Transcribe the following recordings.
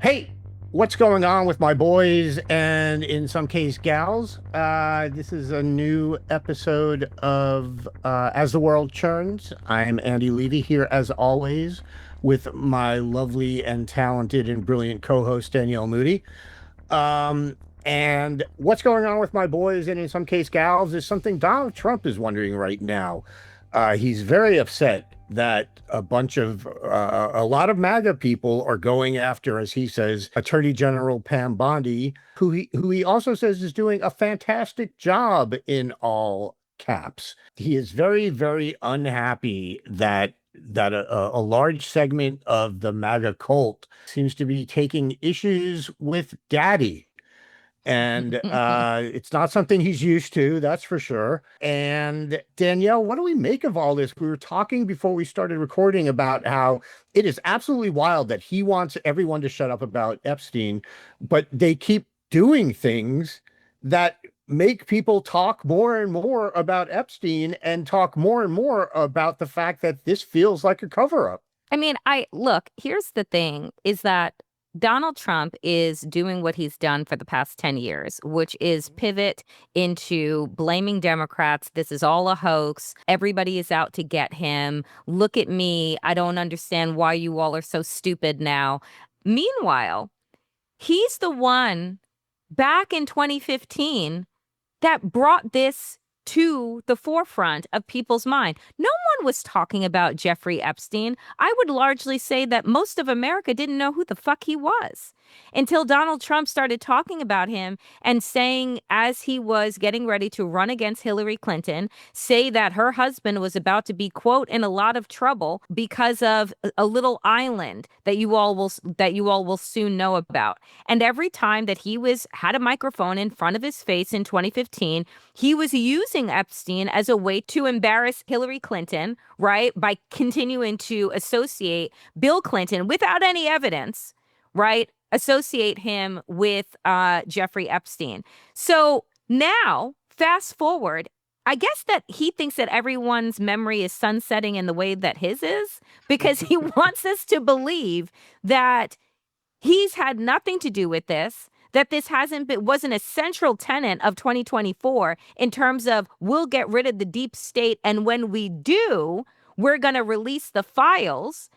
Hey, what's going on with my boys and in some case gals? This is a new episode of As the World Churns. I'm Andy Levy here as always with my lovely and talented and brilliant co-host Danielle Moody. Um, and what's going on with my boys and in some case gals is something Donald Trump is wondering right now. He's very upset that a lot of MAGA people are going after, as he says, Attorney General Pam Bondi, who he also says is doing a fantastic job in all caps. He is very, very unhappy that a large segment of the MAGA cult seems to be taking issues with Daddy. And it's not something he's used to, that's for sure. And Danielle, what do we make of all this? We were talking before we started recording about how it is absolutely wild that he wants everyone to shut up about Epstein, but they keep doing things that make people talk more and more about Epstein and talk more and more about the fact that this feels like a cover up. I mean, I look, here's the thing is that Donald Trump is doing what he's done for the past 10 years, which is pivot into blaming Democrats. This is all a hoax. Everybody is out to get him. Look at me. I don't understand why you all are so stupid now. Meanwhile, he's the one back in 2015 that brought this to the forefront of people's mind. No one was talking about Jeffrey Epstein. I would largely say that most of America didn't know who the fuck he was until Donald Trump started talking about him and saying, as he was getting ready to run against Hillary Clinton, say that her husband was about to be, quote, in a lot of trouble because of a little island that you all will soon know about. And every time that he was had a microphone in front of his face in 2015, he was using Epstein as a way to embarrass Hillary Clinton, right? By continuing to associate Bill Clinton without any evidence, right? Associate him with Jeffrey Epstein. So now, fast forward, I guess that he thinks that everyone's memory is sunsetting in the way that his is because he wants us to believe that he's had nothing to do with this, that this wasn't a central tenet of 2024 in terms of we'll get rid of the deep state. And when we do, we're going to release the files.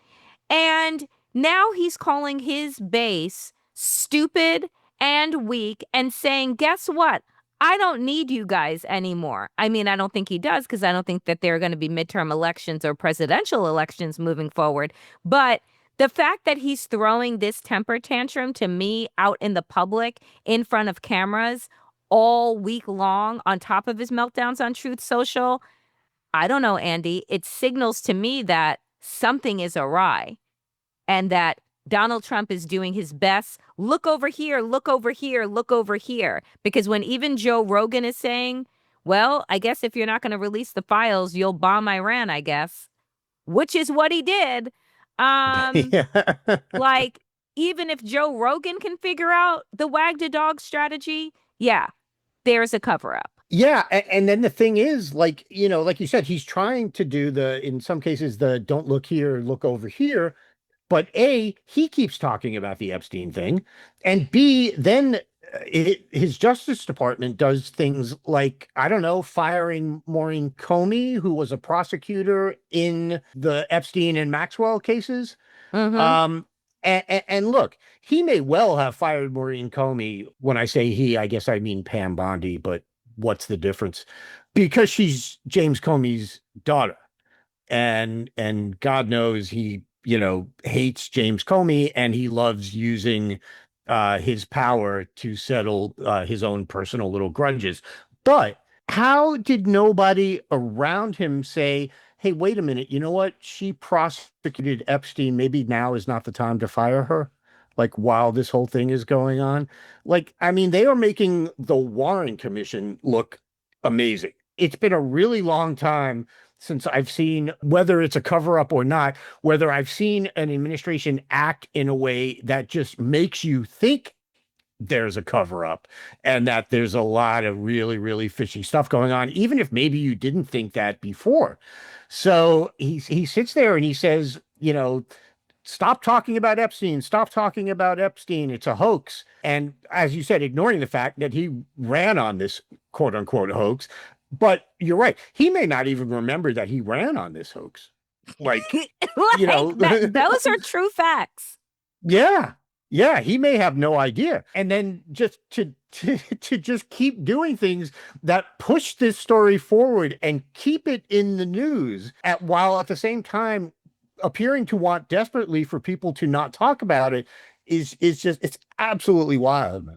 And now he's calling his base stupid and weak and saying, guess what? I don't need you guys anymore. I mean, I don't think he does because I don't think that there are going to be midterm elections or presidential elections moving forward. But the fact that he's throwing this temper tantrum to me out in the public in front of cameras all week long on top of his meltdowns on Truth Social, I don't know, Andy. It signals to me that something is awry and that Donald Trump is doing his best. Look over here, look over here, look over here. Because when even Joe Rogan is saying, well, I guess if you're not going to release the files, you'll bomb Iran, I guess, which is what he did. Um, Yeah. like, even if Joe Rogan can figure out the wag the dog strategy, yeah, there's a cover up. Yeah, and then the thing is, like, like you said, he's trying to do in some cases, the don't look here, look over here. But A, he keeps talking about the Epstein thing. And B, then his Justice Department does things like, I don't know, firing Maureen Comey, who was a prosecutor in the Epstein and Maxwell cases. Mm-hmm. And look, he may well have fired Maureen Comey. When I say he, I guess I mean Pam Bondi, but what's the difference? Because she's James Comey's daughter. And God knows he, hates James Comey and he loves using his power to settle his own personal little grudges. But how did nobody around him say, hey, wait a minute, you know what? She prosecuted Epstein. Maybe now is not the time to fire her. Like while this whole thing is going on. Like, I mean, they are making the Warren Commission look amazing. It's been a really long time since I've seen, whether it's a cover up or not, whether I've seen an administration act in a way that just makes you think there's a cover up and that there's a lot of really, really fishy stuff going on, even if maybe you didn't think that before. So he sits there and he says, stop talking about Epstein. Stop talking about Epstein. It's a hoax. And as you said, ignoring the fact that he ran on this quote unquote hoax. But you're right. He may not even remember that he ran on this hoax. Like, you know, those are true facts. yeah. Yeah, he may have no idea. And then just to just keep doing things that push this story forward and keep it in the news while at the same time appearing to want desperately for people to not talk about it is just it's absolutely wild.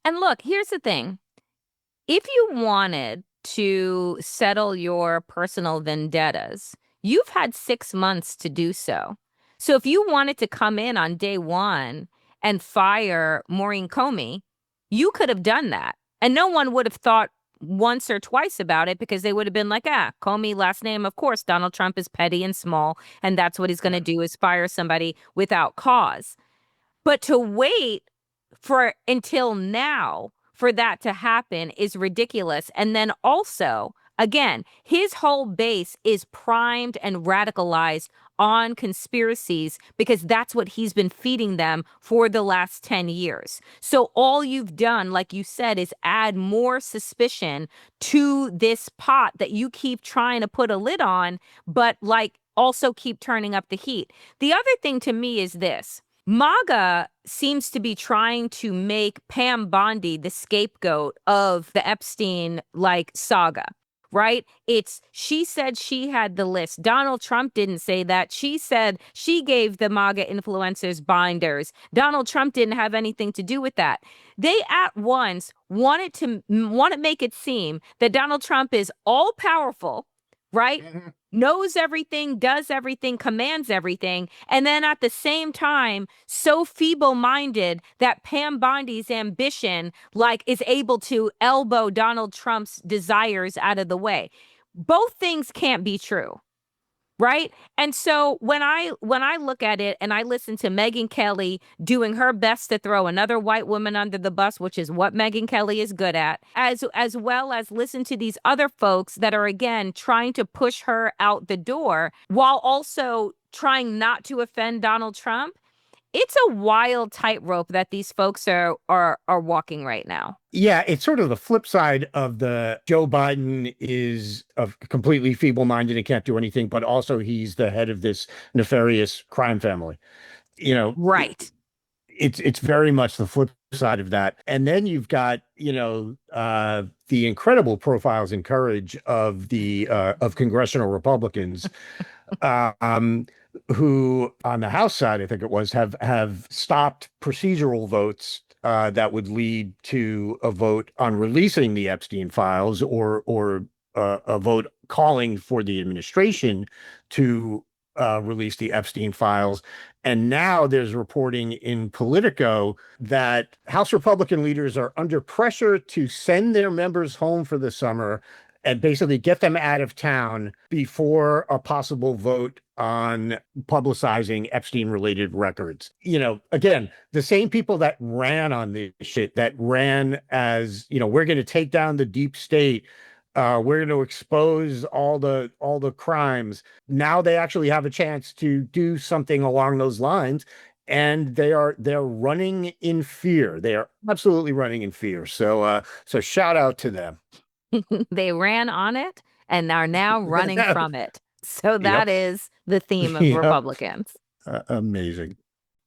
And look, here's the thing. If you wanted to settle your personal vendettas, you've had 6 months to do so. So if you wanted to come in on day one and fire Maureen Comey, you could have done that. And no one would have thought once or twice about it because they would have been like, Comey, last name, of course, Donald Trump is petty and small, and that's what he's going to do is fire somebody without cause. But to wait for until now for that to happen is ridiculous. And then also, again, his whole base is primed and radicalized on conspiracies because that's what he's been feeding them for the last 10 years. So all you've done, like you said, is add more suspicion to this pot that you keep trying to put a lid on, but like also keep turning up the heat. The other thing to me is this. MAGA seems to be trying to make Pam Bondi the scapegoat of the Epstein saga, right? She said she had the list. Donald Trump didn't say that. She said she gave the MAGA influencers binders. Donald Trump didn't have anything to do with that. They at once want to make it seem that Donald Trump is all powerful, right? Mm-hmm. Knows everything, does everything, commands everything, and then at the same time, so feeble-minded that Pam Bondi's ambition, is able to elbow Donald Trump's desires out of the way. Both things can't be true, right? And so when I look at it and I listen to Megyn Kelly doing her best to throw another white woman under the bus, which is what Megyn Kelly is good at, as well as listen to these other folks that are, again, trying to push her out the door while also trying not to offend Donald Trump, it's a wild tightrope that these folks are walking right now. Yeah, it's sort of the flip side of the Joe Biden is completely feeble-minded and can't do anything, but also he's the head of this nefarious crime family. Right. It's very much the flip side of that. And then you've got, the incredible profiles and courage of the of congressional Republicans. Who on the House side, I think it was, have stopped procedural votes that would lead to a vote on releasing the Epstein files or a vote calling for the administration to release the Epstein files. And now there's reporting in Politico that House Republican leaders are under pressure to send their members home for the summer and basically get them out of town before a possible vote on publicizing Epstein-related records. Again, the same people that ran on this shit, that ran as, we're going to take down the deep state, we're going to expose all the crimes. Now they actually have a chance to do something along those lines, and they're running in fear. They are absolutely running in fear. So shout out to them. They ran on it and are now running from it. So that is the theme of Republicans. Amazing.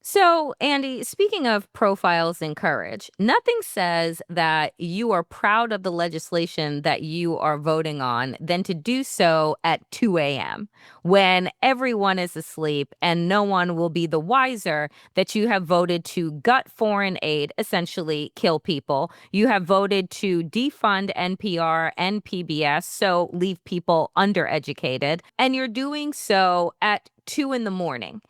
So, Andy, speaking of profiles and courage, nothing says that you are proud of the legislation that you are voting on than to do so at 2 a.m. when everyone is asleep and no one will be the wiser that you have voted to gut foreign aid, essentially kill people. You have voted to defund NPR and PBS, so leave people undereducated. And you're doing so at 2 in the morning.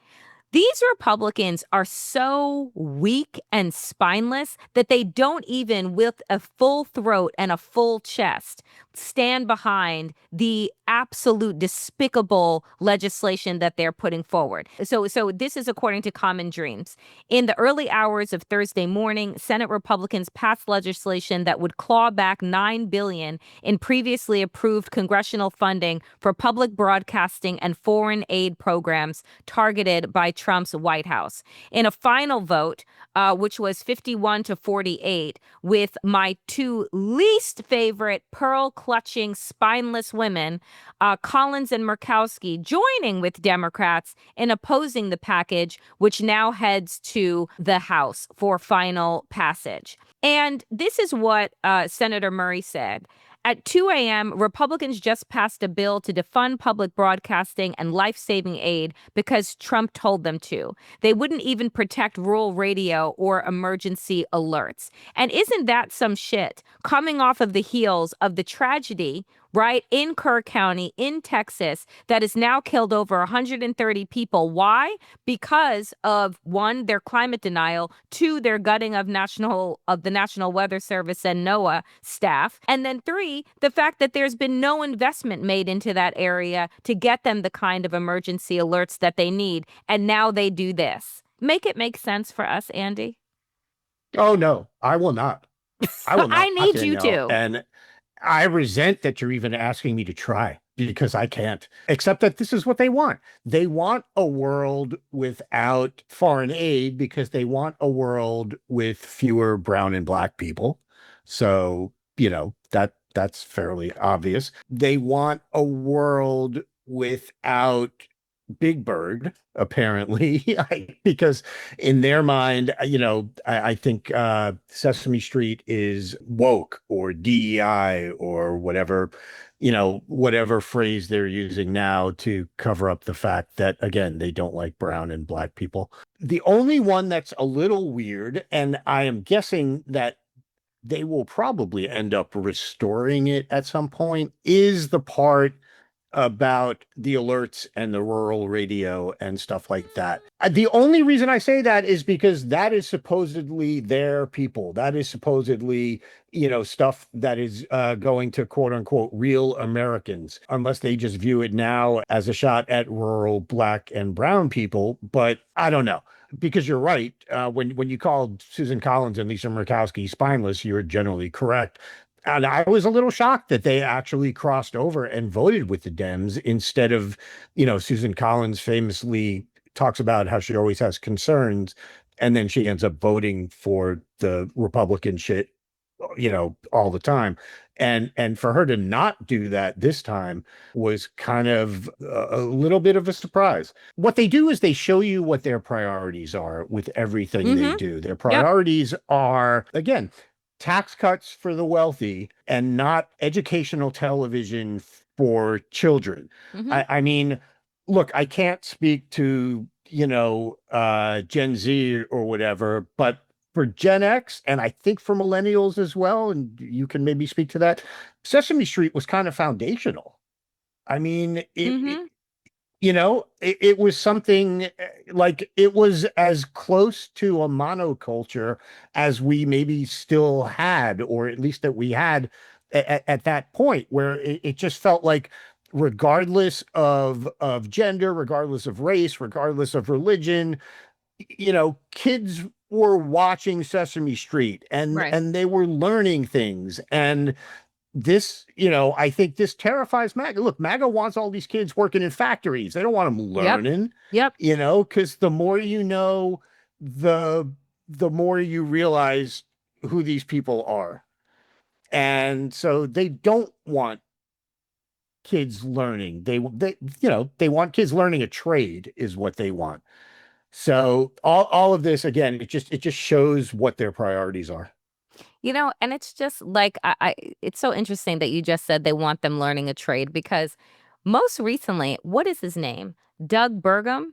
These Republicans are so weak and spineless that they don't even, with a full throat and a full chest, stand behind the absolute despicable legislation that they're putting forward. So this is according to Common Dreams. In the early hours of Thursday morning, Senate Republicans passed legislation that would claw back $9 billion in previously approved congressional funding for public broadcasting and foreign aid programs targeted by Trump's White House. In a final vote, which was 51-48, with my two least favorite pearl-clutching, spineless women, Collins and Murkowski, joining with Democrats in opposing the package, which now heads to the House for final passage. And this is what Senator Murray said. At 2 a.m., Republicans just passed a bill to defund public broadcasting and life-saving aid because Trump told them to. They wouldn't even protect rural radio or emergency alerts. And isn't that some shit coming off of the heels of the tragedy, right, in Kerr County, in Texas, that has now killed over 130 people? Why? Because of, one, their climate denial, two, their gutting of the National Weather Service and NOAA staff, and then three, the fact that there's been no investment made into that area to get them the kind of emergency alerts that they need. And now they do this. Make it make sense for us, Andy. Oh, no, I will not. I will not. I need you Danielle. to. And I resent that you're even asking me to try, because I can't, except that this is what they want. They want a world without foreign aid because they want a world with fewer brown and black people. So, that's fairly obvious. They want a world without Big Bird, apparently, because in their mind, I think Sesame Street is woke or DEI or whatever, whatever phrase they're using now to cover up the fact that, again, they don't like brown and black people. The only one that's a little weird, and I am guessing that they will probably end up restoring it at some point, is the part about the alerts and the rural radio and stuff like that. The only reason I say that is because that is supposedly their people. That is supposedly, stuff that is going to quote unquote real Americans, unless they just view it now as a shot at rural black and brown people. But I don't know. Because you're right, when you called Susan Collins and Lisa Murkowski spineless, you're generally correct. And I was a little shocked that they actually crossed over and voted with the Dems instead of, Susan Collins famously talks about how she always has concerns, and then she ends up voting for the Republican shit, all the time. And for her to not do that this time was kind of a little bit of a surprise. What they do is they show you what their priorities are with everything they do. Their priorities are, again, tax cuts for the wealthy and not educational television for children. I mean, look, I can't speak to, Gen Z or whatever, but for Gen X, and I think for millennials as well, and you can maybe speak to that, Sesame Street was kind of foundational. I mean, it was something like, it was as close to a monoculture as we maybe still had, or at least that we had at that point, where it just felt like, regardless of gender, regardless of race, regardless of religion, kids were watching Sesame Street and Right. and they were learning things. And this, I think this terrifies MAGA. Look, MAGA wants all these kids working in factories. They don't want them learning. Yep. Because the more you know, the more you realize who these people are. And so they don't want kids learning. They want kids learning a trade is what they want. So all of this, again, it just shows what their priorities are. And it's just like, it's so interesting that you just said they want them learning a trade, because most recently, what is his name? Doug Burgum,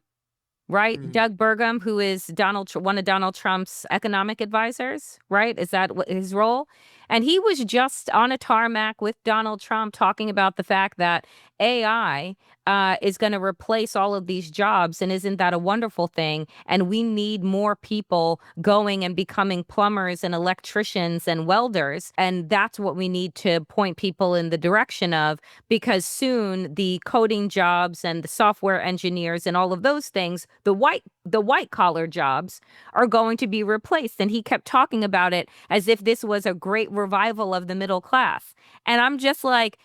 right? Doug Burgum, who is one of Donald Trump's economic advisors, right? Is that his role? And he was just on a tarmac with Donald Trump talking about the fact that AI is going to replace all of these jobs. And isn't that a wonderful thing? And we need more people going and becoming plumbers and electricians and welders. And that's what we need to point people in the direction of, because soon the coding jobs and the software engineers and all of those things, the white collar jobs, are going to be replaced. And he kept talking about it as if this was a great revival of the middle class. And I'm just like,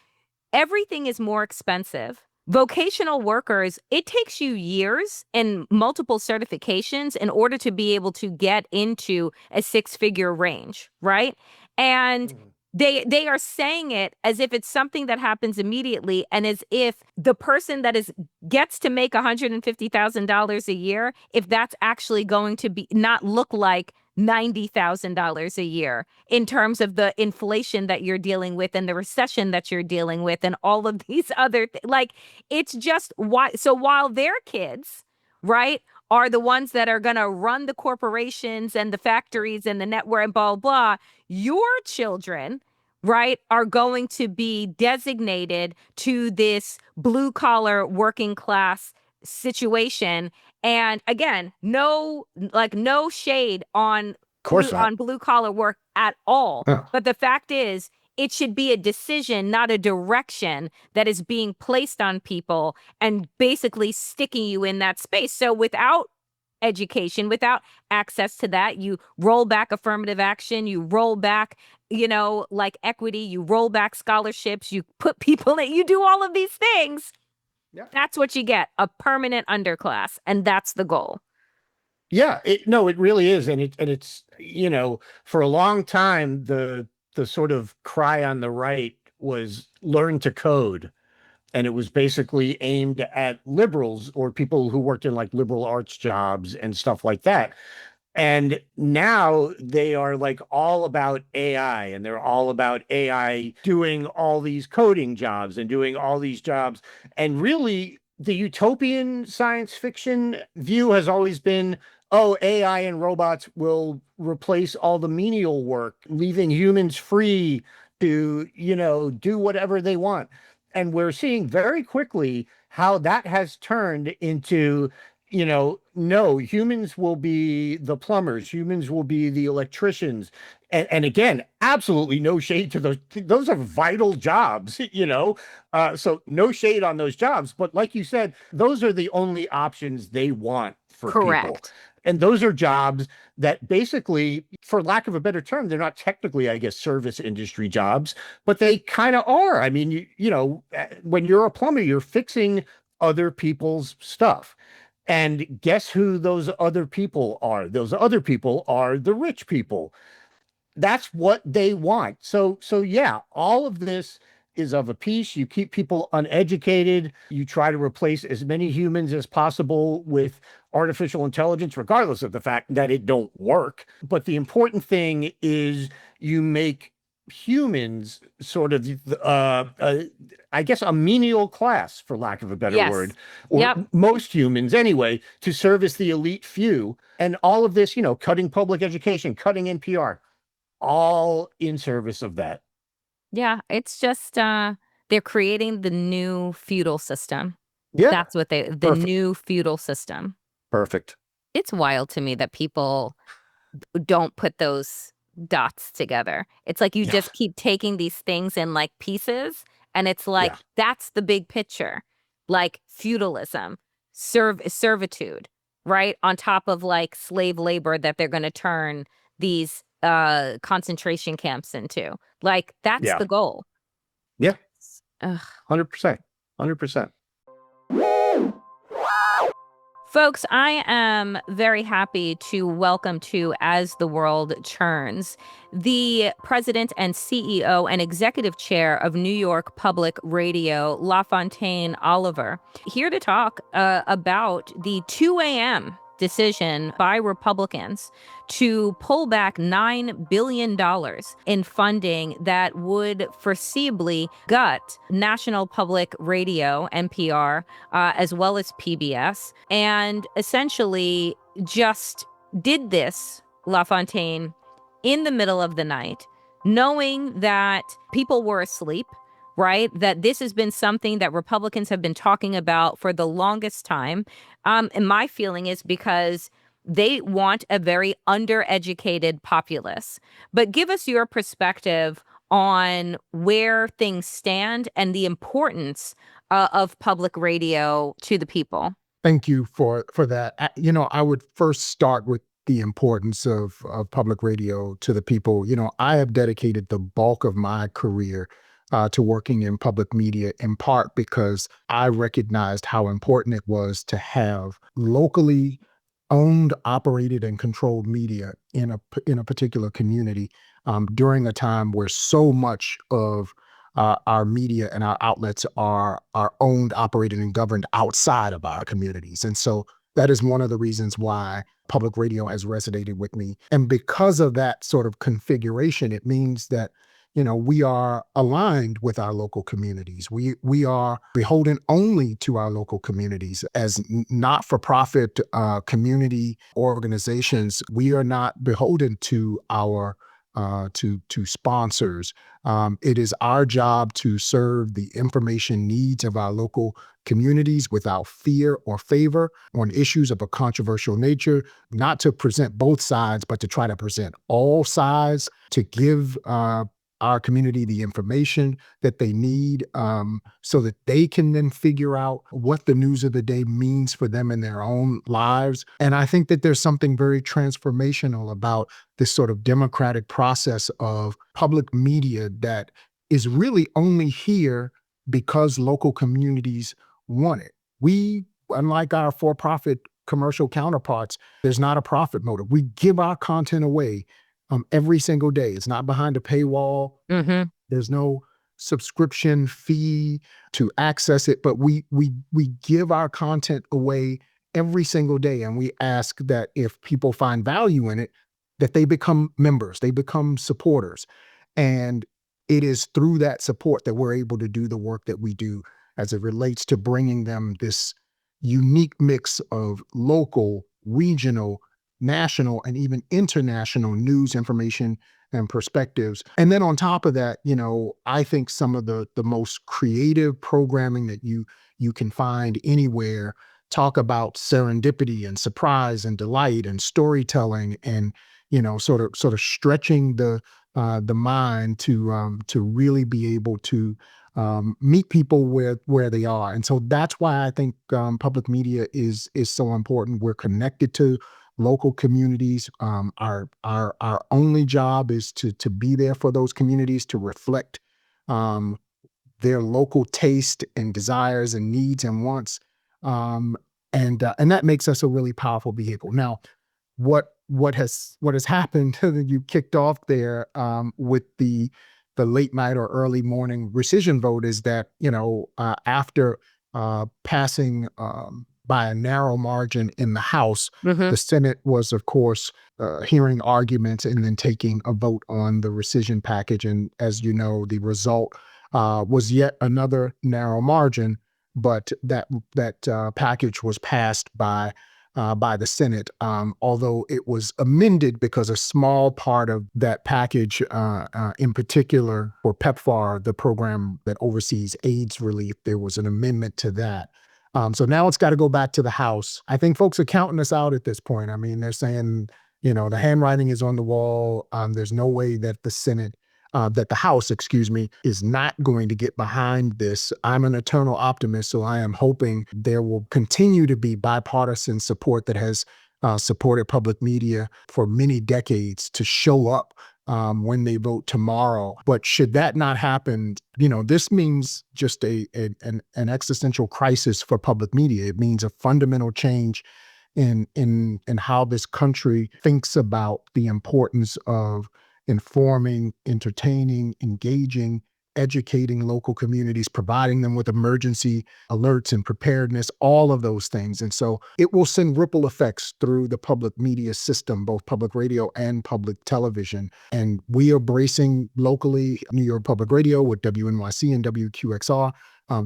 everything is more expensive, vocational workers, it takes you years and multiple certifications in order to be able to get into a six-figure range, right? And they are saying it as if it's something that happens immediately, and as if the person that is gets to make $150,000 a year, if that's actually going to be not look like $90,000 a year in terms of the inflation that you're dealing with and the recession that you're dealing with and all of these other like it's just why. So while their kids, right, are the ones that are going to run the corporations and the factories and the network and blah, blah, your children, right, are going to be designated to this blue collar working class situation. And again, no shade on Of course not. blue collar work at all. Yeah. But the fact is, it should be a decision, not a direction that is being placed on people and basically sticking you in that space. So without education, without access to that, you roll back affirmative action, you roll back, like equity, you roll back scholarships, you put people in, you do all of these things. Yeah. That's what you get, a permanent underclass. And that's the goal. Yeah, it really is. And it's, for a long time, the sort of cry on the right was learn to code. And it was basically aimed at liberals or people who worked in like liberal arts jobs and stuff like that. And now they are like all about AI, and they're all about AI doing all these coding jobs and doing all these jobs. And really, the utopian science fiction view has always been, oh, AI and robots will replace all the menial work, leaving humans free to, do whatever they want. And we're seeing very quickly how that has turned into, no, humans will be the plumbers, humans will be the electricians. And again, absolutely no shade to those. Those are vital jobs, so no shade on those jobs. But like you said, those are the only options they want for people. Correct. And those are jobs that basically, for lack of a better term, they're not technically, I guess, service industry jobs, but they kind of are. I mean, when you're a plumber, you're fixing other people's stuff. And guess who those other people are? Those other people are the rich people. That's what they want. So yeah, all of this is of a piece. You keep people uneducated. You try to replace as many humans as possible with artificial intelligence, regardless of the fact that it don't work. But the important thing is you make humans sort of, I guess, a menial class, for lack of a better Yes. word, or Yep. most humans anyway, to service the elite few. And all of this, cutting public education, cutting NPR, all in service of that. Yeah. It's just they're creating the new feudal system. Yeah. That's what the Perfect. new feudal system. Perfect. It's wild to me that people don't put those dots together. It's like you Yeah. just keep taking these things in like pieces, and it's like that's the big picture. Like feudalism, servitude, right? On top of like slave labor that they're going to turn these concentration camps into. Like that's Yeah. the goal. Yeah. Ugh. 100%. 100%. Folks, I am very happy to welcome to As the World Churns, the president and CEO and executive chair of New York Public Radio, LaFontaine Oliver, here to talk about the 2 a.m. decision by Republicans to pull back $9 billion in funding that would foreseeably gut National Public Radio, NPR, as well as PBS, and essentially just did this, LaFontaine, in the middle of the night, knowing that people were asleep, right? That this has been something that Republicans have been talking about for the longest time. And my feeling is because they want a very undereducated populace. But give us your perspective on where things stand and the importance of public radio to the people. Thank you for that. I would first start with the importance of public radio to the people. I have dedicated the bulk of my career to working in public media, in part because I recognized how important it was to have locally owned, operated, and controlled media in a particular community during a time where so much of our media and our outlets are owned, operated, and governed outside of our communities. And so that is one of the reasons why public radio has resonated with me. And because of that sort of configuration, it means that we are aligned with our local communities. We are beholden only to our local communities as not-for-profit community organizations. We are not beholden to our to sponsors. It is our job to serve the information needs of our local communities without fear or favor on issues of a controversial nature, not to present both sides, but to try to present all sides, to give our community the information that they need so that they can then figure out what the news of the day means for them in their own lives. And I think that there's something very transformational about this sort of democratic process of public media that is really only here because local communities want it. We, unlike our for-profit commercial counterparts, there's not a profit motive. We give our content away every single day. It's not behind a paywall. Mm-hmm. There's no subscription fee to access it, but we give our content away every single day, and we ask that if people find value in it, that they become members, they become supporters. And it is through that support that we're able to do the work that we do as it relates to bringing them this unique mix of local, regional, national, and even international news, information, and perspectives. And then on top of that, I think some of the most creative programming that you can find anywhere talk about serendipity and surprise and delight and storytelling and sort of stretching the mind to really be able to meet people where they are. And so that's why I think public media is so important. We're connected to local communities. Our only job is to be there for those communities, to reflect their local taste and desires and needs and wants, and that makes us a really powerful vehicle. Now, what has happened? You kicked off there with the late night or early morning rescission vote is that after passing by a narrow margin in the House, Mm-hmm. the Senate was, of course, hearing arguments and then taking a vote on the rescission package. And as you know, the result was yet another narrow margin, but that package was passed by the Senate, although it was amended because a small part of that package, in particular for PEPFAR, the program that oversees AIDS relief, there was an amendment to that. So now it's got to go back to the House. I think folks are counting us out at this point. I mean, they're saying, the handwriting is on the wall. There's no way that the House, is not going to get behind this. I'm an eternal optimist, so I am hoping there will continue to be bipartisan support that has supported public media for many decades to show up when they vote tomorrow. But should that not happen, this means just an existential crisis for public media. It means a fundamental change in how this country thinks about the importance of informing, entertaining, engaging, educating local communities, providing them with emergency alerts and preparedness, all of those things. And so it will send ripple effects through the public media system, both public radio and public television. And we are bracing locally, New York Public Radio with WNYC and WQXR.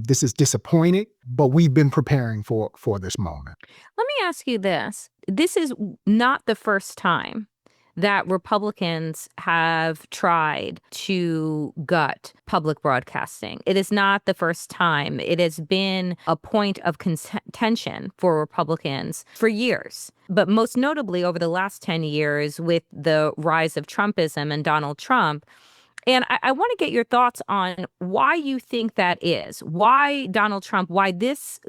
This is disappointing, but we've been preparing for this moment. Let me ask you this. This is not the first time that Republicans have tried to gut public broadcasting. It is not the first time. It has been a point of contention for Republicans for years, but most notably over the last 10 years with the rise of Trumpism and Donald Trump. And I want to get your thoughts on why you think that is. Why Donald Trump, why this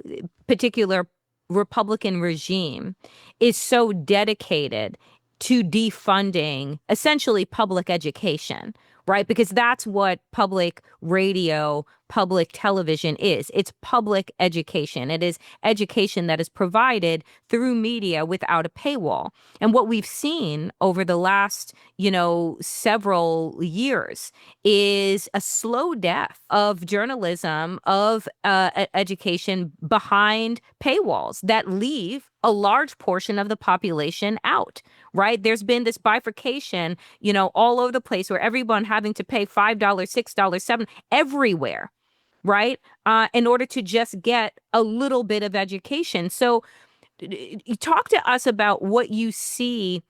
particular Republican regime is so dedicated to defunding essentially public education. right? Because that's what public radio, public television is. It's public education. It is education that is provided through media without a paywall. And what we've seen over the last, several years is a slow death of journalism, of education behind paywalls that leave a large portion of the population out, right? There's been this bifurcation, all over the place where everyone having to pay $5, $6, $7 everywhere, right? In order to just get a little bit of education. So talk to us about what you see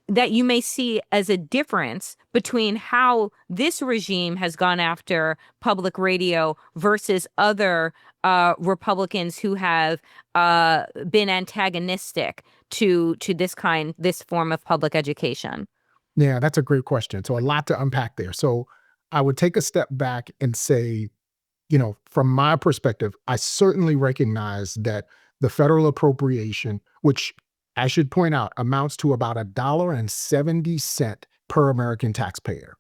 that you may see as a difference between how this regime has gone after public radio versus other Republicans who have been antagonistic to this form of public education. Yeah, that's a great question. So a lot to unpack there. So I would take a step back and say, from my perspective, I certainly recognize that the federal appropriation, which I should point out amounts to about $1.70 per American taxpayer.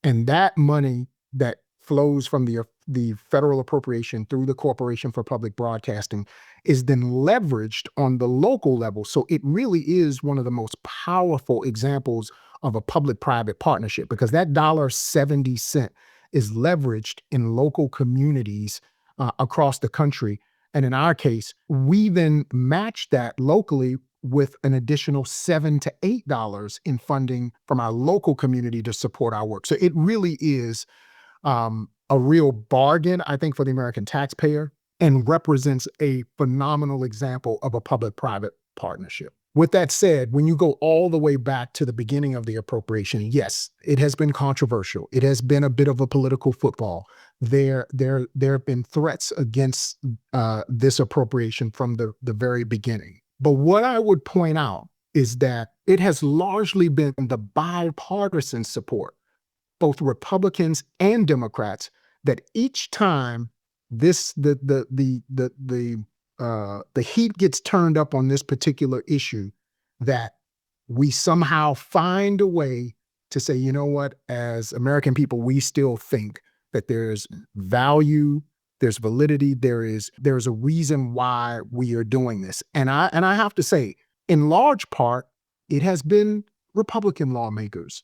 And that money that flows from the federal appropriation through the Corporation for Public Broadcasting is then leveraged on the local level. So it really is one of the most powerful examples of a public-private partnership, because that $1.70 is leveraged in local communities across the country. And in our case, we then match that locally with an additional $7 to $8 in funding from our local community to support our work. So it really is a real bargain, I think, for the American taxpayer, and represents a phenomenal example of a public-private partnership. With that said, when you go all the way back to the beginning of the appropriation, yes, it has been controversial. It has been a bit of a political football. There have been threats against this appropriation from the very beginning. But what I would point out is that it has largely been the bipartisan support, both Republicans and Democrats, that each time the heat gets turned up on this particular issue, that we somehow find a way to say, you know what, as American people, we still think that there's value, there's validity, there's a reason why we are doing this. And I have to say, in large part, it has been Republican lawmakers,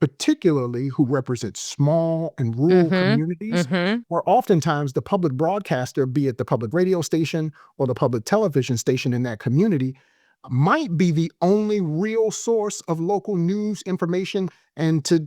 particularly who represent small and rural communities, where oftentimes the public broadcaster, be it the public radio station or the public television station in that community, might be the only real source of local news information and to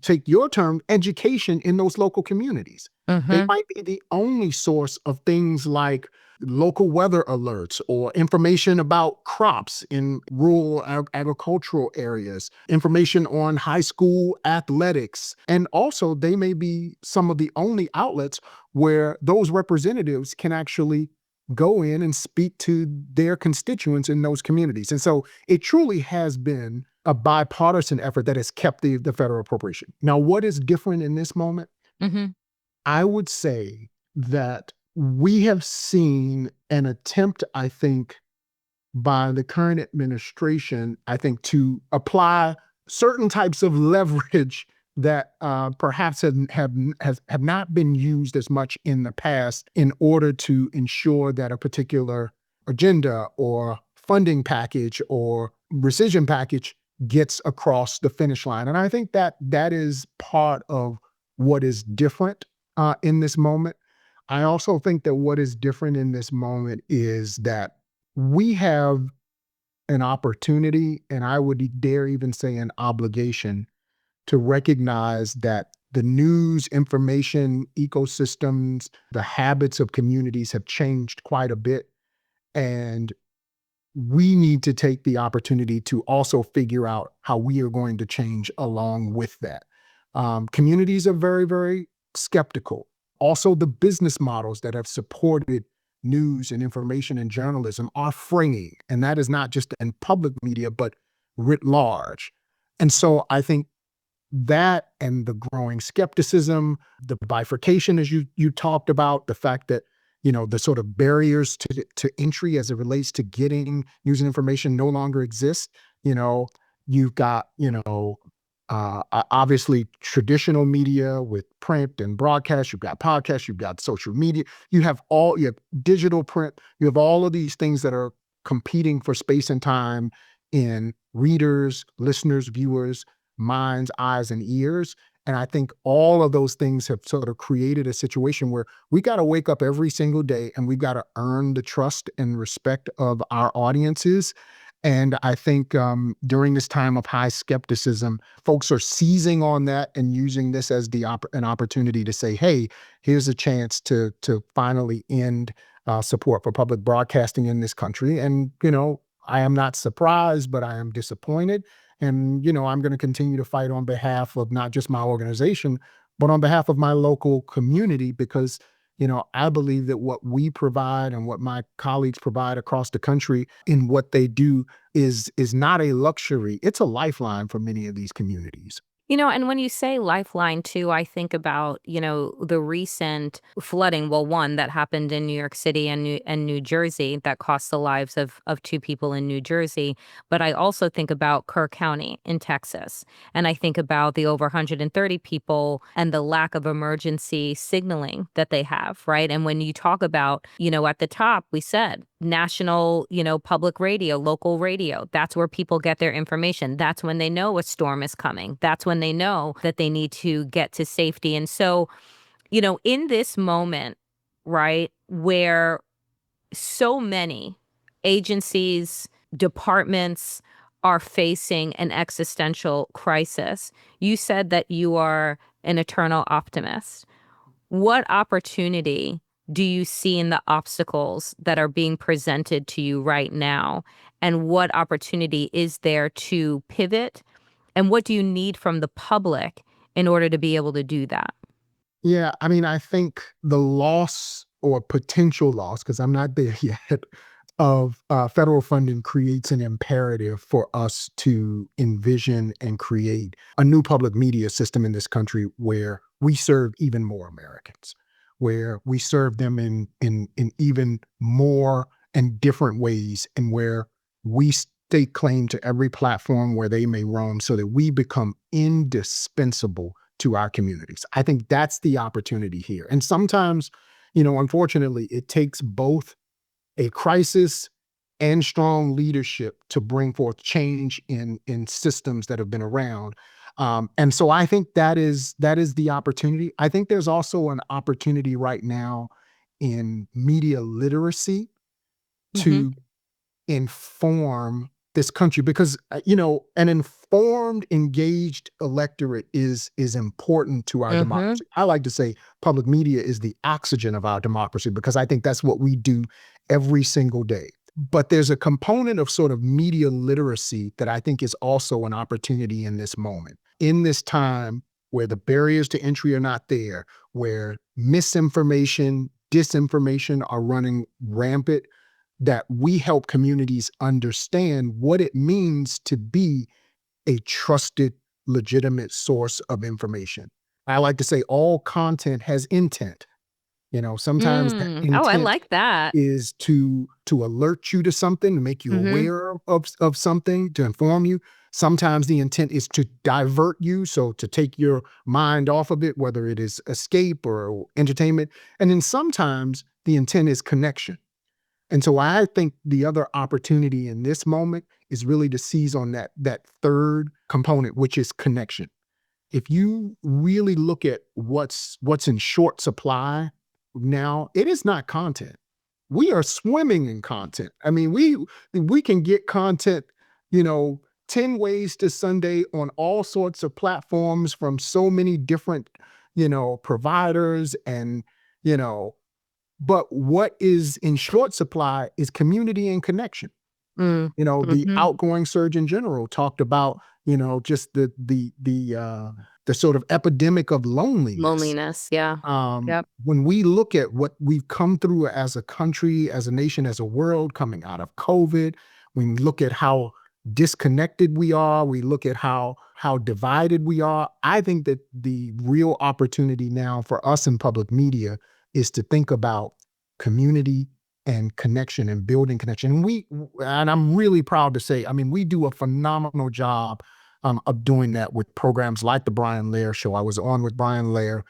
take your term, education in those local communities. They might be the only source of things like local weather alerts or information about crops in rural agricultural areas, information on high school athletics. And also, they may be some of the only outlets where those representatives can actually go in and speak to their constituents in those communities. And so it truly has been a bipartisan effort that has kept the federal appropriation. Now, what is different in this moment? I would say that we have seen an attempt, I think, by the current administration, I think, to apply certain types of leverage that perhaps have not been used as much in the past in order to ensure that a particular agenda or funding package or rescission package gets across the finish line. And I think that is part of what is different in this moment. I also think that what is different in this moment is that we have an opportunity, and I would dare even say an obligation, to recognize that the news information ecosystems, the habits of communities have changed quite a bit. And we need to take the opportunity to also figure out how we are going to change along with that. Communities are very, very skeptical. Also, the business models that have supported news and information and journalism are fraying. And that is not just in public media, but writ large. And so I think that, and the growing skepticism, the bifurcation, as you talked about, the fact that, the sort of barriers to entry as it relates to getting news and information no longer exist. You've got, Obviously traditional media with print and broadcast, you've got podcasts, you've got social media, you have digital print, you have all of these things that are competing for space and time in readers, listeners, viewers, minds, eyes, and ears. And I think all of those things have sort of created a situation where we got to wake up every single day and we've got to earn the trust and respect of our audiences. And I think during this time of high skepticism, folks are seizing on that and using this as an opportunity to say, "Hey, here's a chance to finally end support for public broadcasting in this country." And I am not surprised, but I am disappointed. And I'm going to continue to fight on behalf of not just my organization, but on behalf of my local community, because I believe that what we provide and what my colleagues provide across the country in what they do is not a luxury. It's a lifeline for many of these communities. And when you say lifeline too, I think about, the recent flooding. Well, one that happened in New York City and New Jersey that cost the lives of two people in New Jersey. But I also think about Kerr County in Texas. And I think about the over 130 people and the lack of emergency signaling that they have, right? And when you talk about, at the top, we said national, public radio, local radio, that's where people get their information. That's when they know a storm is coming. That's when they know that they need to get to safety. And so, in this moment, right, where so many agencies, departments are facing an existential crisis, you said that you are an eternal optimist. What opportunity do you see in the obstacles that are being presented to you right now? And what opportunity is there to pivot? And what do you need from the public in order to be able to do that? Yeah, I mean, I think the loss or potential loss, because I'm not there yet, of federal funding creates an imperative for us to envision and create a new public media system in this country where we serve even more Americans, where we serve them in even more and different ways, and where we stake claim to every platform where they may roam so that we become indispensable to our communities. I think that's the opportunity here. And sometimes, unfortunately, it takes both a crisis and strong leadership to bring forth change in systems that have been around. And so I think that is the opportunity. I think there's also an opportunity right now in media literacy Hmm. to inform this country, because an informed, engaged electorate is important to our Hmm. democracy. I like to say public media is the oxygen of our democracy, because I think that's what we do every single day. But there's a component of sort of media literacy that I think is also an opportunity in this moment, in this time where the barriers to entry are not there, where misinformation, disinformation are running rampant, that we help communities understand what it means to be a trusted, legitimate source of information. I like to say all content has intent. Sometimes that Oh, I intent like that. is to alert you to something, to make you Hmm. aware of something, to inform you. Sometimes the intent is to divert you, so to take your mind off of it, whether it is escape or entertainment. And then sometimes the intent is connection. And so I think the other opportunity in this moment is really to seize on that third component, which is connection. If you really look at what's in short supply now, it is not content. We are swimming in content. I mean, we can get content, you know, 10 ways to Sunday on all sorts of platforms from so many different, providers, and you know, but what is in short supply is community and connection. Mm. The Hmm. outgoing Surgeon General talked about, just the sort of epidemic of loneliness. Loneliness. Yeah. Yep. When we look at what we've come through as a country, as a nation, as a world, coming out of COVID, when we look at how disconnected we are, we look at how divided we are. I think that the real opportunity now for us in public media is to think about community and connection and building connection. And I'm really proud to say, I mean, we do a phenomenal job of doing that with programs like the Brian Lair Show. I was on with Brian Lair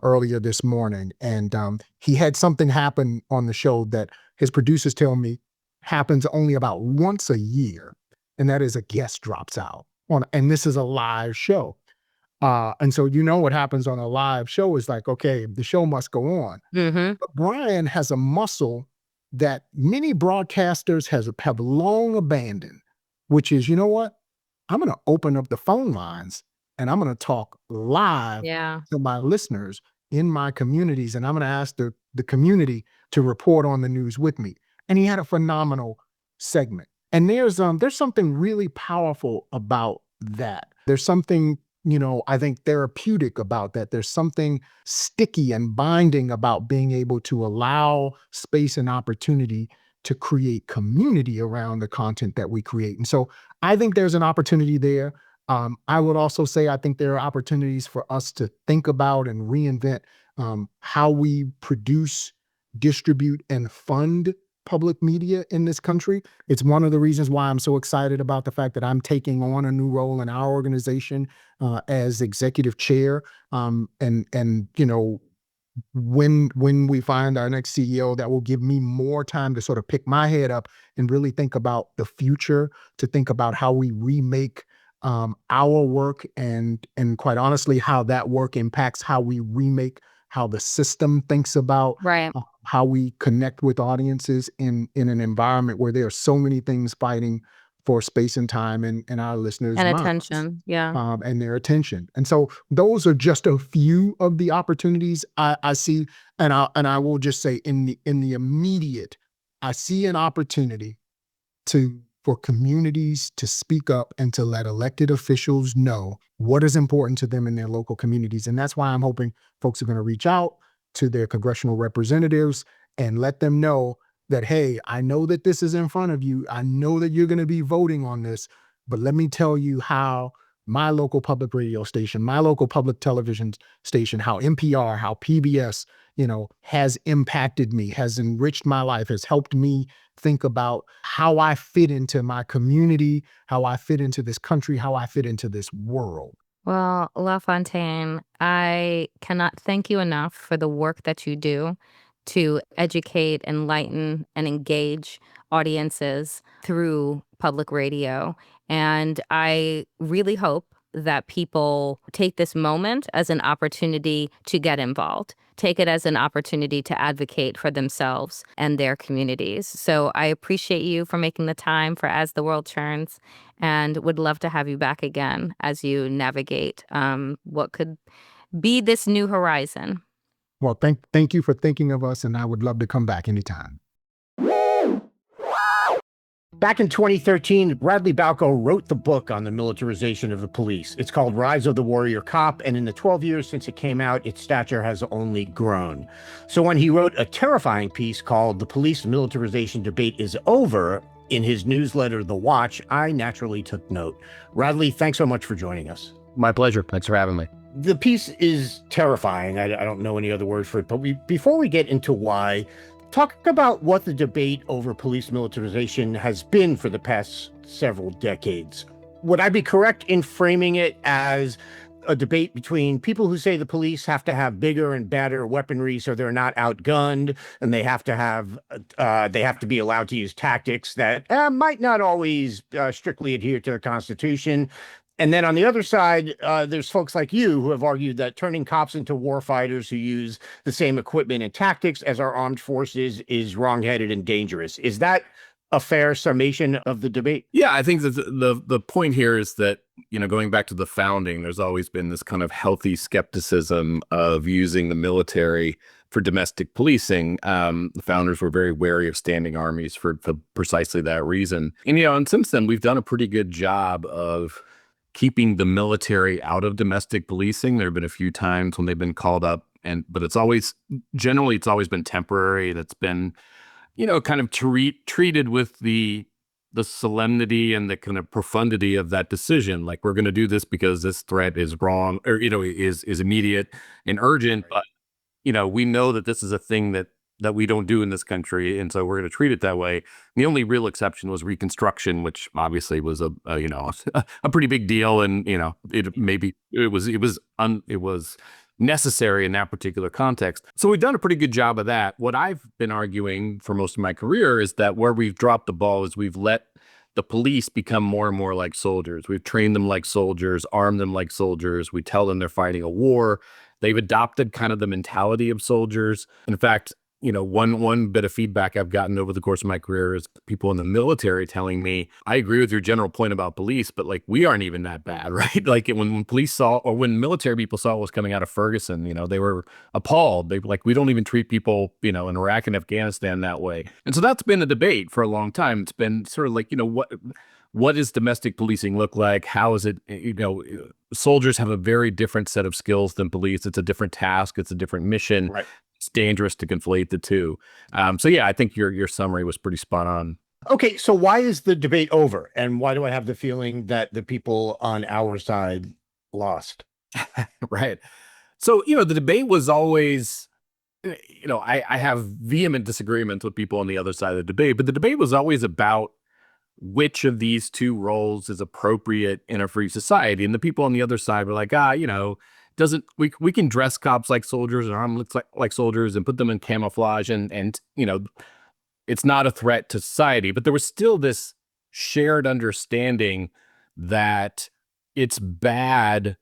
earlier this morning, and he had something happen on the show that his producers tell me happens only about once a year, and that is a guest drops out. And this is a live show. And so what happens on a live show is like, okay, the show must go on. Mm-hmm. But Brian has a muscle that many broadcasters have long abandoned, which is, you know what? I'm going to open up the phone lines and I'm going to talk live Yeah. to my listeners in my communities. And I'm going to ask the community to report on the news with me. And he had a phenomenal segment. And there's something really powerful about that. There's something, I think therapeutic about that. There's something sticky and binding about being able to allow space and opportunity to create community around the content that we create. And so I think there's an opportunity there. I would also say I think there are opportunities for us to think about and reinvent how we produce, distribute, and fund public media in this country. It's one of the reasons why I'm so excited about the fact that I'm taking on a new role in our organization as executive chair. And when we find our next CEO, that will give me more time to sort of pick my head up and really think about the future, to think about how we remake our work, and quite honestly, how that work impacts how we remake how the system thinks about Right. how we connect with audiences in an environment where there are so many things fighting for space and time in our listeners' And minds, attention. Yeah. and their attention. And so those are just a few of the opportunities I see. And I will just say in the immediate, I see an opportunity for communities to speak up and to let elected officials know what is important to them in their local communities. And that's why I'm hoping folks are going to reach out to their congressional representatives and let them know that, hey, I know that this is in front of you. I know that you're going to be voting on this, but let me tell you how my local public radio station, my local public television station, how NPR, how PBS, has impacted me, has enriched my life, has helped me think about how I fit into my community, how I fit into this country, how I fit into this world. Well, LaFontaine, I cannot thank you enough for the work that you do to educate, enlighten, and engage audiences through public radio. And I really hope that people take this moment as an opportunity to get involved, take it as an opportunity to advocate for themselves and their communities. So I appreciate you for making the time for As the World Churns, and would love to have you back again as you navigate what could be this new horizon. Well, thank you for thinking of us, and I would love to come back anytime. Back in 2013, Radley Balko wrote the book on the militarization of the police. It's called Rise of the Warrior Cop, and in the 12 years since it came out, its stature has only grown. So when he wrote a terrifying piece called The Police Militarization Debate is Over in his newsletter, The Watch, I naturally took note. Radley, thanks so much for joining us. My pleasure. Thanks for having me. The piece is terrifying. I don't know any other word for it, but before we get into why, talk about what the debate over police militarization has been for the past several decades. Would I be correct in framing it as a debate between people who say the police have to have bigger and badder weaponry so they're not outgunned, and they have to be allowed to use tactics that might not always strictly adhere to the Constitution? And then on the other side, there's folks like you who have argued that turning cops into warfighters who use the same equipment and tactics as our armed forces is wrongheaded and dangerous. Is that a fair summation of the debate? Yeah, I think that the point here is that, going back to the founding, there's always been this kind of healthy skepticism of using the military for domestic policing. The founders were very wary of standing armies for precisely that reason. And since then, we've done a pretty good job of keeping the military out of domestic policing. There have been a few times when they've been called up, but it's always been temporary. That's been, kind of treated with the solemnity and the kind of profundity of that decision. Like, we're going to do this because this threat is wrong, or, is immediate and urgent. But, we know that this is a thing that that we don't do in this country, and so we're going to treat it that way. The only real exception was Reconstruction, which obviously was a a pretty big deal, and it was necessary in that particular context. So we've done a pretty good job of that. What I've been arguing for most of my career is that where we've dropped the ball is we've let the police become more and more like soldiers. We've trained them like soldiers, armed them like soldiers. We tell them they're fighting a war. They've adopted kind of the mentality of soldiers. In fact, one bit of feedback I've gotten over the course of my career is people in the military telling me, I agree with your general point about police, but like, we aren't even that bad, right? Like when police saw, or when military people saw what was coming out of Ferguson, they were appalled. They like, we don't even treat people, in Iraq and Afghanistan that way. And so that's been a debate for a long time. It's been sort of like, what does domestic policing look like? How is it, soldiers have a very different set of skills than police. It's a different task. It's a different mission. Right. It's dangerous to conflate the two. So yeah, I think your summary was pretty spot on. Okay, so why is the debate over? And why do I have the feeling that the people on our side lost? Right. So, the debate was always, I have vehement disagreements with people on the other side of the debate, but the debate was always about which of these two roles is appropriate in a free society. And the people on the other side were like, doesn't we can dress cops like soldiers and arm like soldiers and put them in camouflage and it's not a threat to society. But there was still this shared understanding that it's bad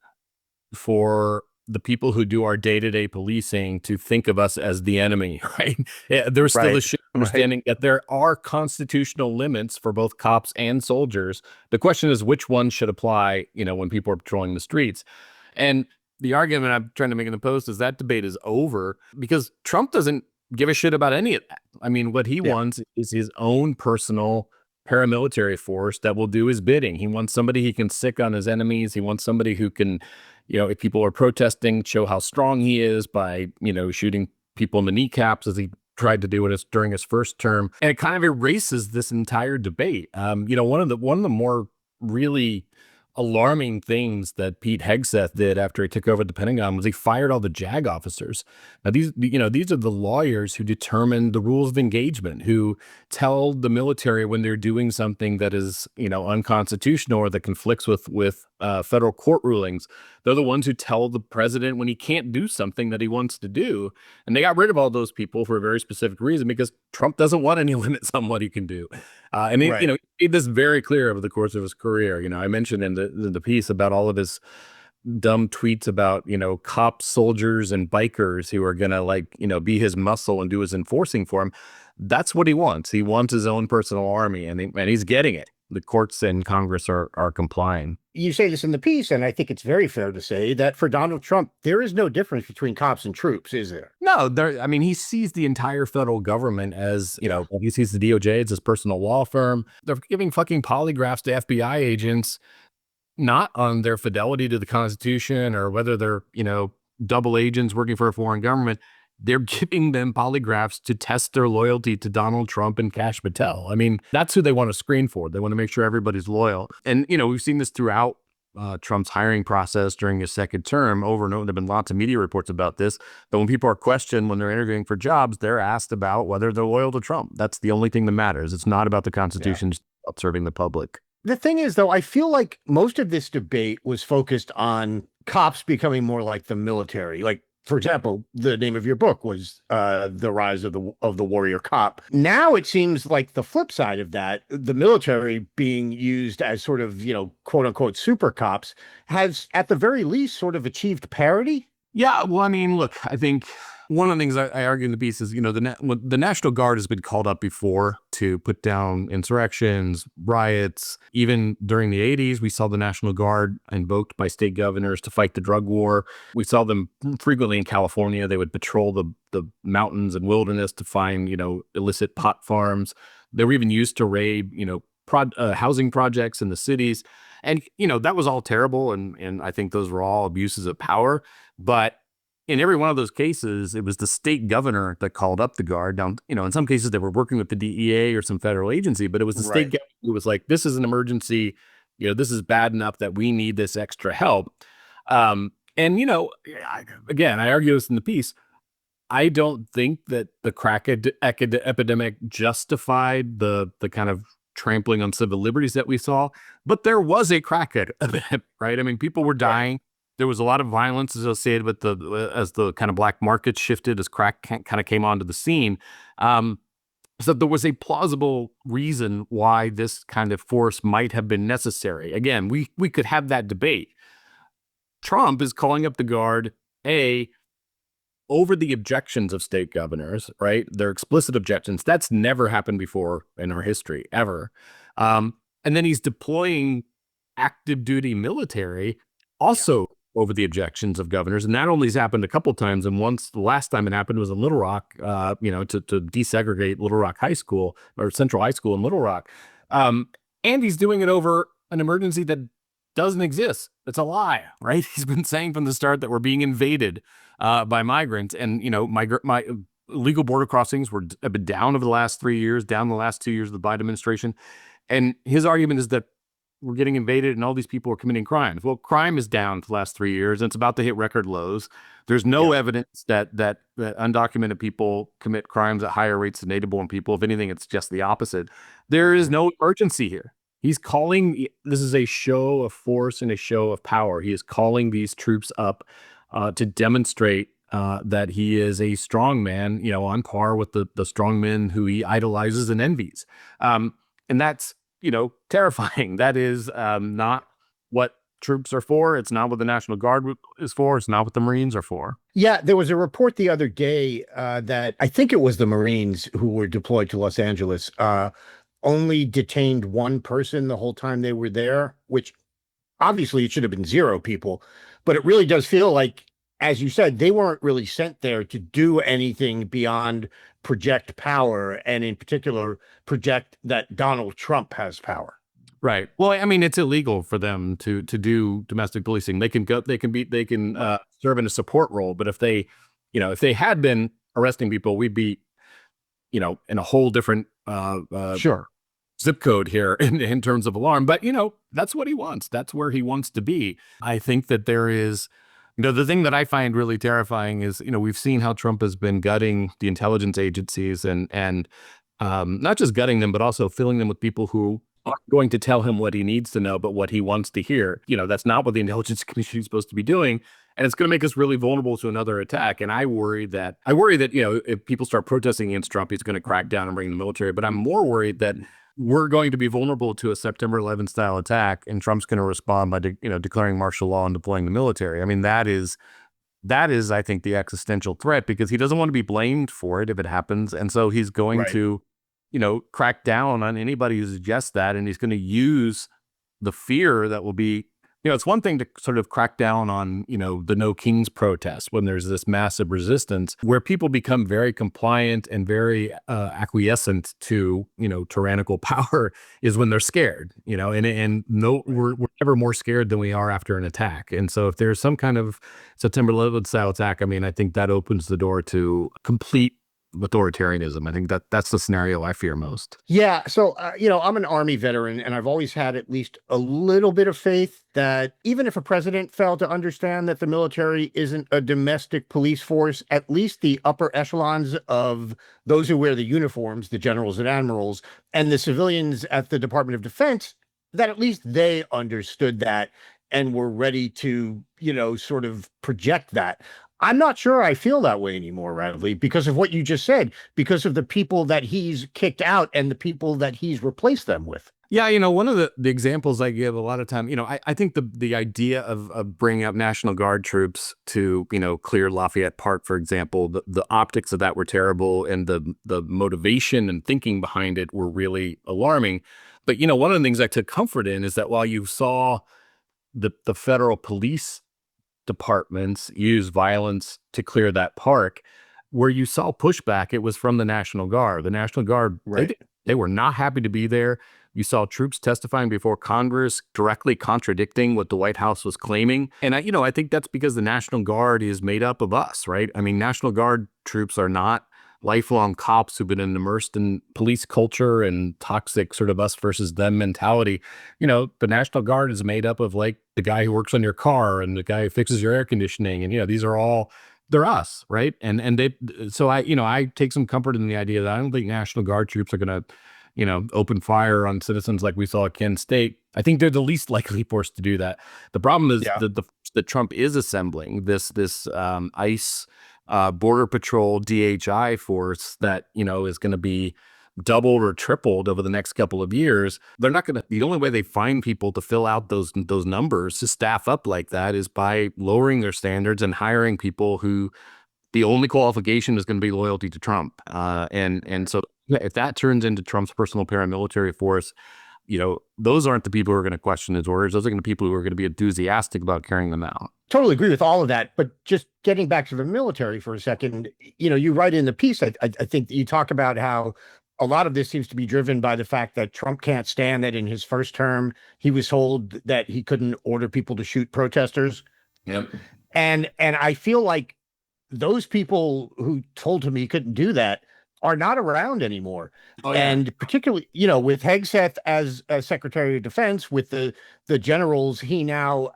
for the people who do our day-to-day policing to think of us as the enemy, right? Yeah, there's still a shared understanding that there are constitutional limits for both cops and soldiers. The question is which one should apply, when people are patrolling the streets. And the argument I'm trying to make in the post is that debate is over because Trump doesn't give a shit about any of that. I mean, what he wants is his own personal paramilitary force that will do his bidding. He wants somebody he can sick on his enemies. He wants somebody who can, if people are protesting, show how strong he is by, shooting people in the kneecaps as he tried to do it during his first term. And it kind of erases this entire debate. One of the more really alarming things that Pete Hegseth did after he took over the Pentagon was he fired all the JAG officers. Now these are the lawyers who determine the rules of engagement, who tell the military when they're doing something that is, unconstitutional or that conflicts with federal court rulings. They're the ones who tell the president when he can't do something that he wants to do. And they got rid of all those people for a very specific reason, because Trump doesn't want any limits on what he can do. And he made this very clear over the course of his career. I mentioned in the piece about all of his dumb tweets about, cops, soldiers, and bikers who are going to be his muscle and do his enforcing for him. That's what he wants. He wants his own personal army, and he's getting it. The courts and Congress are complying. You say this in the piece, and I think it's very fair to say that for Donald Trump, there is no difference between cops and troops, is there? No, he sees the entire federal government as, he sees the DOJ as his personal law firm. They're giving fucking polygraphs to FBI agents, not on their fidelity to the Constitution or whether they're, double agents working for a foreign government. They're giving them polygraphs to test their loyalty to Donald Trump and Kash Patel. I mean, that's who they want to screen for. They want to make sure everybody's loyal. And, we've seen this throughout Trump's hiring process during his second term over and over. There have been lots of media reports about this. But when people are questioned when they're interviewing for jobs, they're asked about whether they're loyal to Trump. That's the only thing that matters. It's not about the Constitution, it's about serving the public. The thing is, though, I feel like most of this debate was focused on cops becoming more like the military. Like, for example, the name of your book was The Rise of the Warrior Cop. Now it seems like the flip side of that, the military being used as sort of, quote unquote, super cops, has at the very least sort of achieved parity. Yeah, well, I mean, look, I think one of the things I argue in the piece is, the National Guard has been called up before to put down insurrections, riots. Even during the 80s, we saw the National Guard invoked by state governors to fight the drug war. We saw them frequently in California. They would patrol the mountains and wilderness to find, illicit pot farms. They were even used to raid, housing projects in the cities. And, that was all terrible. And I think those were all abuses of power. But in every one of those cases, it was the state governor that called up the Guard. Now, in some cases they were working with the DEA or some federal agency, but it was the state governor who was like, this is an emergency. This is bad enough that we need this extra help. Again, I argue this in the piece. I don't think that the crack epidemic justified the kind of trampling on civil liberties that we saw, but there was a crack epidemic, right? I mean, people were dying. There was a lot of violence associated with as the kind of black market shifted, as crack kind of came onto the scene. So there was a plausible reason why this kind of force might have been necessary. Again, we could have that debate. Trump is calling up the guard, over the objections of state governors, right? Their explicit objections. That's never happened before in our history, ever. And then he's deploying active duty military also over the objections of governors. And that only has happened a couple times. And once, the last time it happened was in Little Rock, to desegregate Little Rock High School, or Central High School in Little Rock. And he's doing it over an emergency that doesn't exist. It's a lie, right? He's been saying from the start that we're being invaded by migrants. And, my illegal border crossings have been down over the last 3 years, down the last 2 years of the Biden administration. And his argument is that we're getting invaded and all these people are committing crimes. Well, crime is down for the last 3 years, and it's about to hit record lows. There's no evidence that undocumented people commit crimes at higher rates than native-born people. If anything, it's just the opposite. There is no urgency here. He's calling, this is a show of force and a show of power. He is calling these troops up to demonstrate that he is a strong man, on par with the strong men who he idolizes and envies. And that's, terrifying. That is not what troops are for. It's not what the National Guard is for. It's not what the Marines are for. Yeah, there was a report the other day that I think it was the Marines who were deployed to Los Angeles only detained one person the whole time they were there, which obviously it should have been 0 people, but it really does feel like, as you said, they weren't really sent there to do anything beyond project power, and in particular, project that Donald Trump has power. Right. Well, I mean, it's illegal for them to do domestic policing. They can serve in a support role, but if they had been arresting people, we'd be, in a whole different zip code here in terms of alarm. But, that's what he wants. That's where he wants to be. I think that there is, the thing that I find really terrifying is, we've seen how Trump has been gutting the intelligence agencies and not just gutting them, but also filling them with people who aren't going to tell him what he needs to know, but what he wants to hear. That's not what the intelligence community is supposed to be doing. And it's going to make us really vulnerable to another attack. And I worry that, if people start protesting against Trump, he's going to crack down and bring the military. But I'm more worried that we're going to be vulnerable to a September 11th style attack, and Trump's going to respond by, declaring martial law and deploying the military. I mean, that is, I think, the existential threat, because he doesn't want to be blamed for it if it happens. And so he's going to, crack down on anybody who suggests that. And he's going to use the fear that will be, it's one thing to sort of crack down on, the No Kings protest when there's this massive resistance where people become very compliant and very acquiescent to, tyrannical power, is when they're scared, we're never more scared than we are after an attack. And so if there's some kind of September 11th style attack, I mean, I think that opens the door to complete authoritarianism. I think that's the scenario I fear most. Yeah. So, I'm an Army veteran, and I've always had at least a little bit of faith that even if a president failed to understand that the military isn't a domestic police force, at least the upper echelons of those who wear the uniforms, the generals and admirals, and the civilians at the Department of Defense, that at least they understood that and were ready to, sort of project that. I'm not sure I feel that way anymore, Radley, because of what you just said, because of the people that he's kicked out and the people that he's replaced them with. Yeah, one of the examples I give a lot of time, I think the idea of bringing up National Guard troops to, clear Lafayette Park, for example, the optics of that were terrible, and the motivation and thinking behind it were really alarming. But, one of the things I took comfort in is that while you saw the federal police departments use violence to clear that park, where you saw pushback, it was from the National Guard. The National Guard, right, they were not happy to be there. You saw troops testifying before Congress, directly contradicting what the White House was claiming. And I think that's because the National Guard is made up of us, right? I mean, National Guard troops are not lifelong cops who've been immersed in police culture and toxic sort of us versus them mentality. The National Guard is made up of, like, the guy who works on your car and the guy who fixes your air conditioning. And, these are all they're us, right? And they, so I take some comfort in the idea that I don't think National Guard troops are going to, open fire on citizens like we saw at Kent State. I think they're the least likely force to do that. The problem is Yeah. that Trump is assembling this ICE, Border Patrol, DHI force that is going to be doubled or tripled over the next couple of years. They're not going to, the only way they find people to fill out those numbers, to staff up like that, is by lowering their standards and hiring people who the only qualification is going to be loyalty to Trump. And so if that turns into Trump's personal paramilitary force, those aren't the people who are going to question his orders. Those are going to be people who are going to be enthusiastic about carrying them out. Totally agree with all of that. But just getting back to the military for a second, you write in the piece, I think that you talk about how a lot of this seems to be driven by the fact that Trump can't stand that in his first term, he was told that he couldn't order people to shoot protesters. Yep. And I feel like those people who told him he couldn't do that are not around anymore. Oh, yeah. And particularly, with Hegseth as Secretary of Defense, with the generals he now,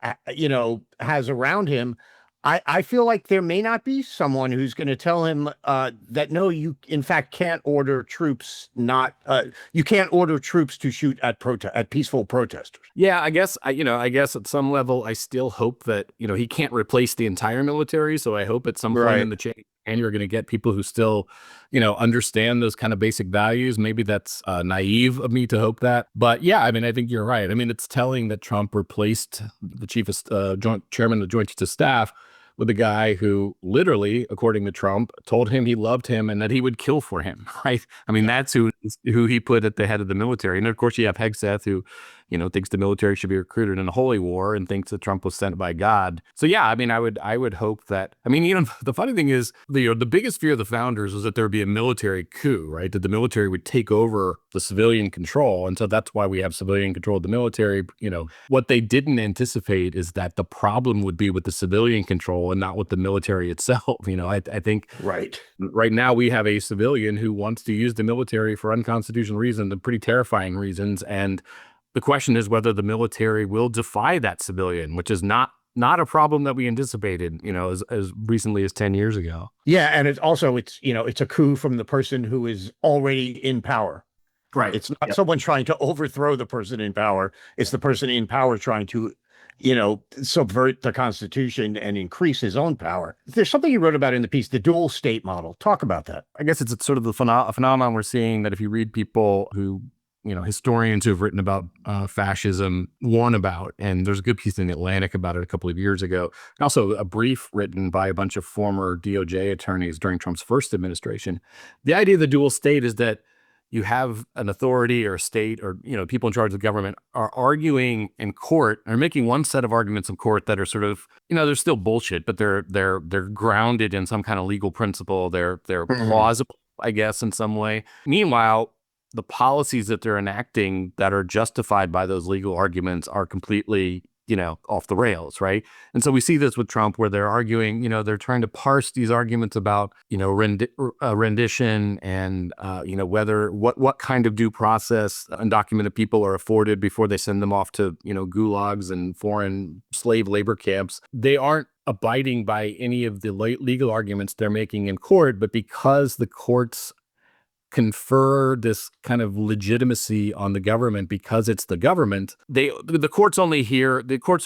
has around him, I feel like there may not be someone who's going to tell him that, no, you in fact can't order troops you can't order troops to shoot at peaceful protesters. Yeah, I guess at some level, I still hope that, he can't replace the entire military. So I hope at some point in the chain, and you're going to get people who still, understand those kind of basic values. Maybe that's naive of me to hope that. But yeah, I think you're right. It's telling that Trump replaced the chairman of the Joint Chiefs of Staff with a guy who literally, according to Trump, told him he loved him and that he would kill for him, right? That's who he put at the head of the military. And of course, you have Hegseth, who, thinks the military should be recruited in a holy war and thinks that Trump was sent by God. So yeah, I would hope that, the funny thing is, the biggest fear of the founders was that there would be a military coup, right? That the military would take over the civilian control. And so that's why we have civilian control of the military. What they didn't anticipate is that the problem would be with the civilian control and not with the military itself. I think right now we have a civilian who wants to use the military for unconstitutional reasons and pretty terrifying reasons. And the question is whether the military will defy that civilian, which is not a problem that we anticipated, as recently as 10 years ago. Yeah. And it's a coup from the person who is already in power. Right. It's not someone trying to overthrow the person in power. It's the person in power trying to, subvert the Constitution and increase his own power. There's something you wrote about in the piece, the dual state model. Talk about that. I guess it's sort of the phenomenon we're seeing, that if you read people who, historians who have written about fascism, warn about, and there's a good piece in the Atlantic about it a couple of years ago. Also a brief written by a bunch of former DOJ attorneys during Trump's first administration. The idea of the dual state is that you have an authority or a state or, people in charge of the government are arguing in court, or making one set of arguments in court that are sort of, they're still bullshit, but they're grounded in some kind of legal principle. They're plausible, I guess, in some way. Meanwhile, the policies that they're enacting that are justified by those legal arguments are completely, off the rails, right? And so we see this with Trump, where they're arguing, they're trying to parse these arguments about, rendition and, what kind of due process undocumented people are afforded before they send them off to, gulags and foreign slave labor camps. They aren't abiding by any of the legal arguments they're making in court, but because the courts confer this kind of legitimacy on the government because it's the government, the courts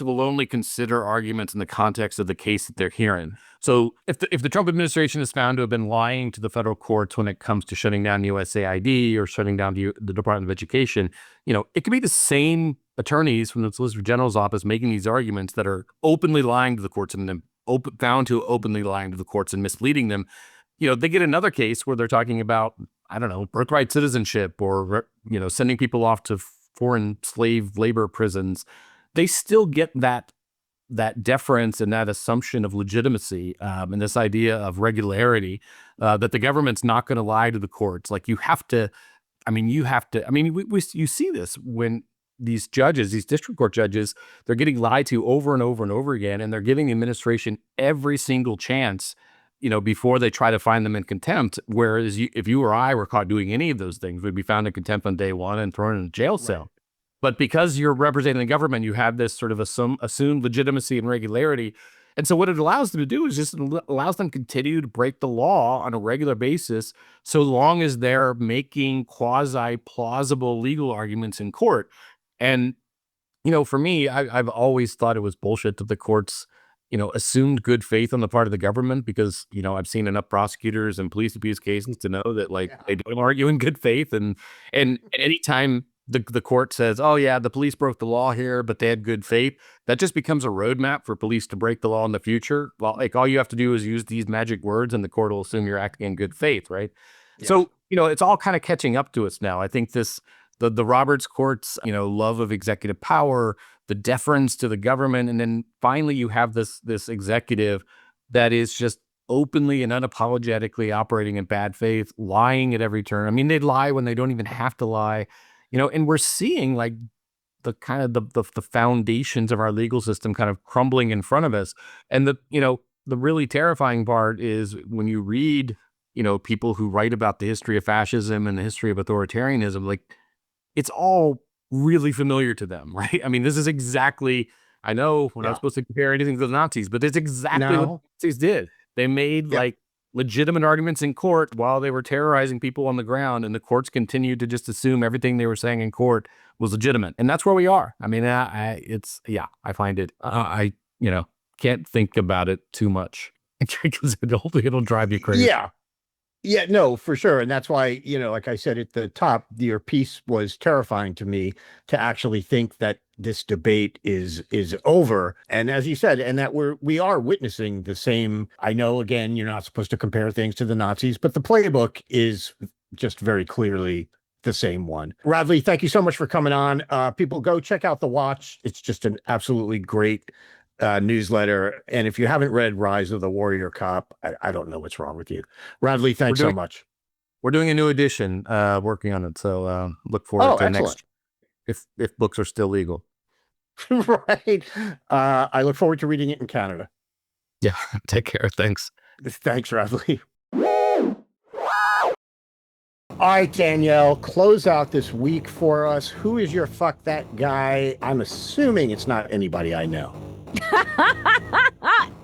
will only consider arguments in the context of the case that they're hearing. So if the Trump administration is found to have been lying to the federal courts when it comes to shutting down USAID or shutting down the Department of Education, it could be the same attorneys from the Solicitor General's office making these arguments that are openly lying to the courts and then found to openly lying to the courts and misleading them. They get another case where they're talking about, I don't know, birthright citizenship or, sending people off to foreign slave labor prisons. They still get that deference and that assumption of legitimacy and this idea of regularity that the government's not going to lie to the courts. Like you see this when these judges, these district court judges, they're getting lied to over and over and over again, and they're giving the administration every single chance before they try to find them in contempt. Whereas if you or I were caught doing any of those things, we'd be found in contempt on day one and thrown in a jail cell. Right. But because you're representing the government, you have this sort of assumed legitimacy and regularity. And so what it allows them to do is just allows them to continue to break the law on a regular basis, so long as they're making quasi-plausible legal arguments in court. And, for me, I've always thought it was bullshit that the courts, assumed good faith on the part of the government, because, I've seen enough prosecutors and police abuse cases to know that, like, they don't argue in good faith. And anytime the court says, oh yeah, the police broke the law here, but they had good faith, that just becomes a roadmap for police to break the law in the future. Well, like, all you have to do is use these magic words and the court will assume you're acting in good faith, right? Yeah. So, it's all kind of catching up to us now. I think the Roberts court's, love of executive power, the deference to the government, and then finally you have this executive that is just openly and unapologetically operating in bad faith, lying at every turn. I mean, they lie when they don't even have to lie. And we're seeing, like, the kind of the foundations of our legal system kind of crumbling in front of us. And the really terrifying part is when you read, people who write about the history of fascism and the history of authoritarianism, like, it's all really familiar to them, right? I mean, this is exactly, I know we're not supposed to compare anything to the Nazis, but it's exactly what the Nazis did. They made like legitimate arguments in court while they were terrorizing people on the ground, and the courts continued to just assume everything they were saying in court was legitimate. And that's where we are. I mean, I find it, I can't think about it too much because it'll drive you crazy. Yeah, no, for sure. And that's why, like I said at the top, your piece was terrifying to me, to actually think that this debate is over. And as you said, and that we are witnessing the same. I know, again, you're not supposed to compare things to the Nazis, but the playbook is just very clearly the same one. Radley, thank you so much for coming on. People, go check out The Watch. It's just an absolutely great newsletter. And if you haven't read Rise of the Warrior Cop, I don't know what's wrong with you. Radley, thanks so much. We're doing a new edition, working on it. So look forward to next, if books are still legal. Right. I look forward to reading it in Canada. Yeah. Take care. Thanks. Thanks, Radley. All right, Danielle, close out this week for us. Who is your fuck that guy? I'm assuming it's not anybody I know.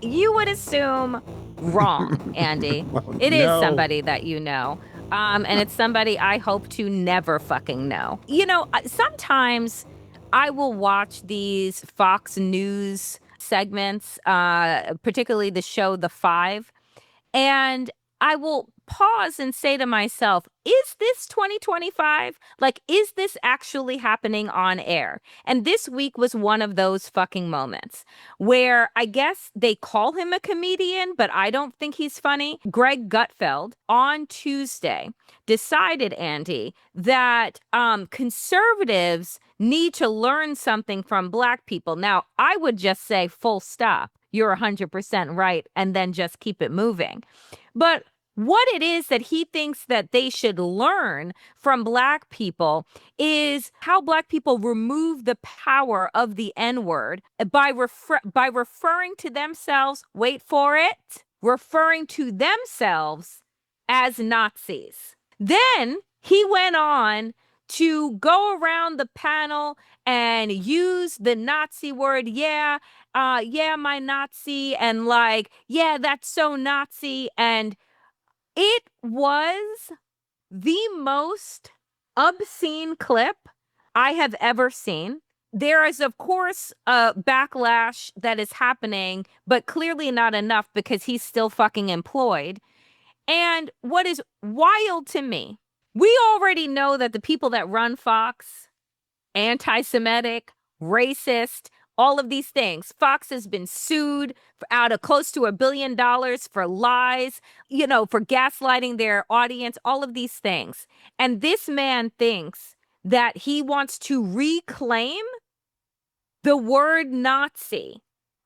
You would assume wrong, Andy. It is somebody that you know. And it's somebody I hope to never fucking know. Sometimes I will watch these Fox News segments, particularly the show The Five, and I will pause and say to myself, is this 2025? Like, is this actually happening on air? And this week was one of those fucking moments where I guess they call him a comedian, but I don't think he's funny. Greg Gutfeld on Tuesday decided, Andy, that conservatives need to learn something from Black people. Now, I would just say full stop. You're 100% right. And then just keep it moving. But what it is that he thinks that they should learn from Black people is how Black people remove the power of the N-word by referring to themselves, wait for it, referring to themselves as Nazis. Then he went on to go around the panel and use the Nazi word, my Nazi, and like, yeah, that's so Nazi. And it was the most obscene clip I have ever seen. There is, of course, a backlash that is happening, but clearly not enough because he's still fucking employed. And what is wild to me, we already know that the people that run Fox, anti-Semitic, racist, all of these things. Fox has been sued out of close to $1 billion for lies, for gaslighting their audience, all of these things. And this man thinks that he wants to reclaim the word Nazi,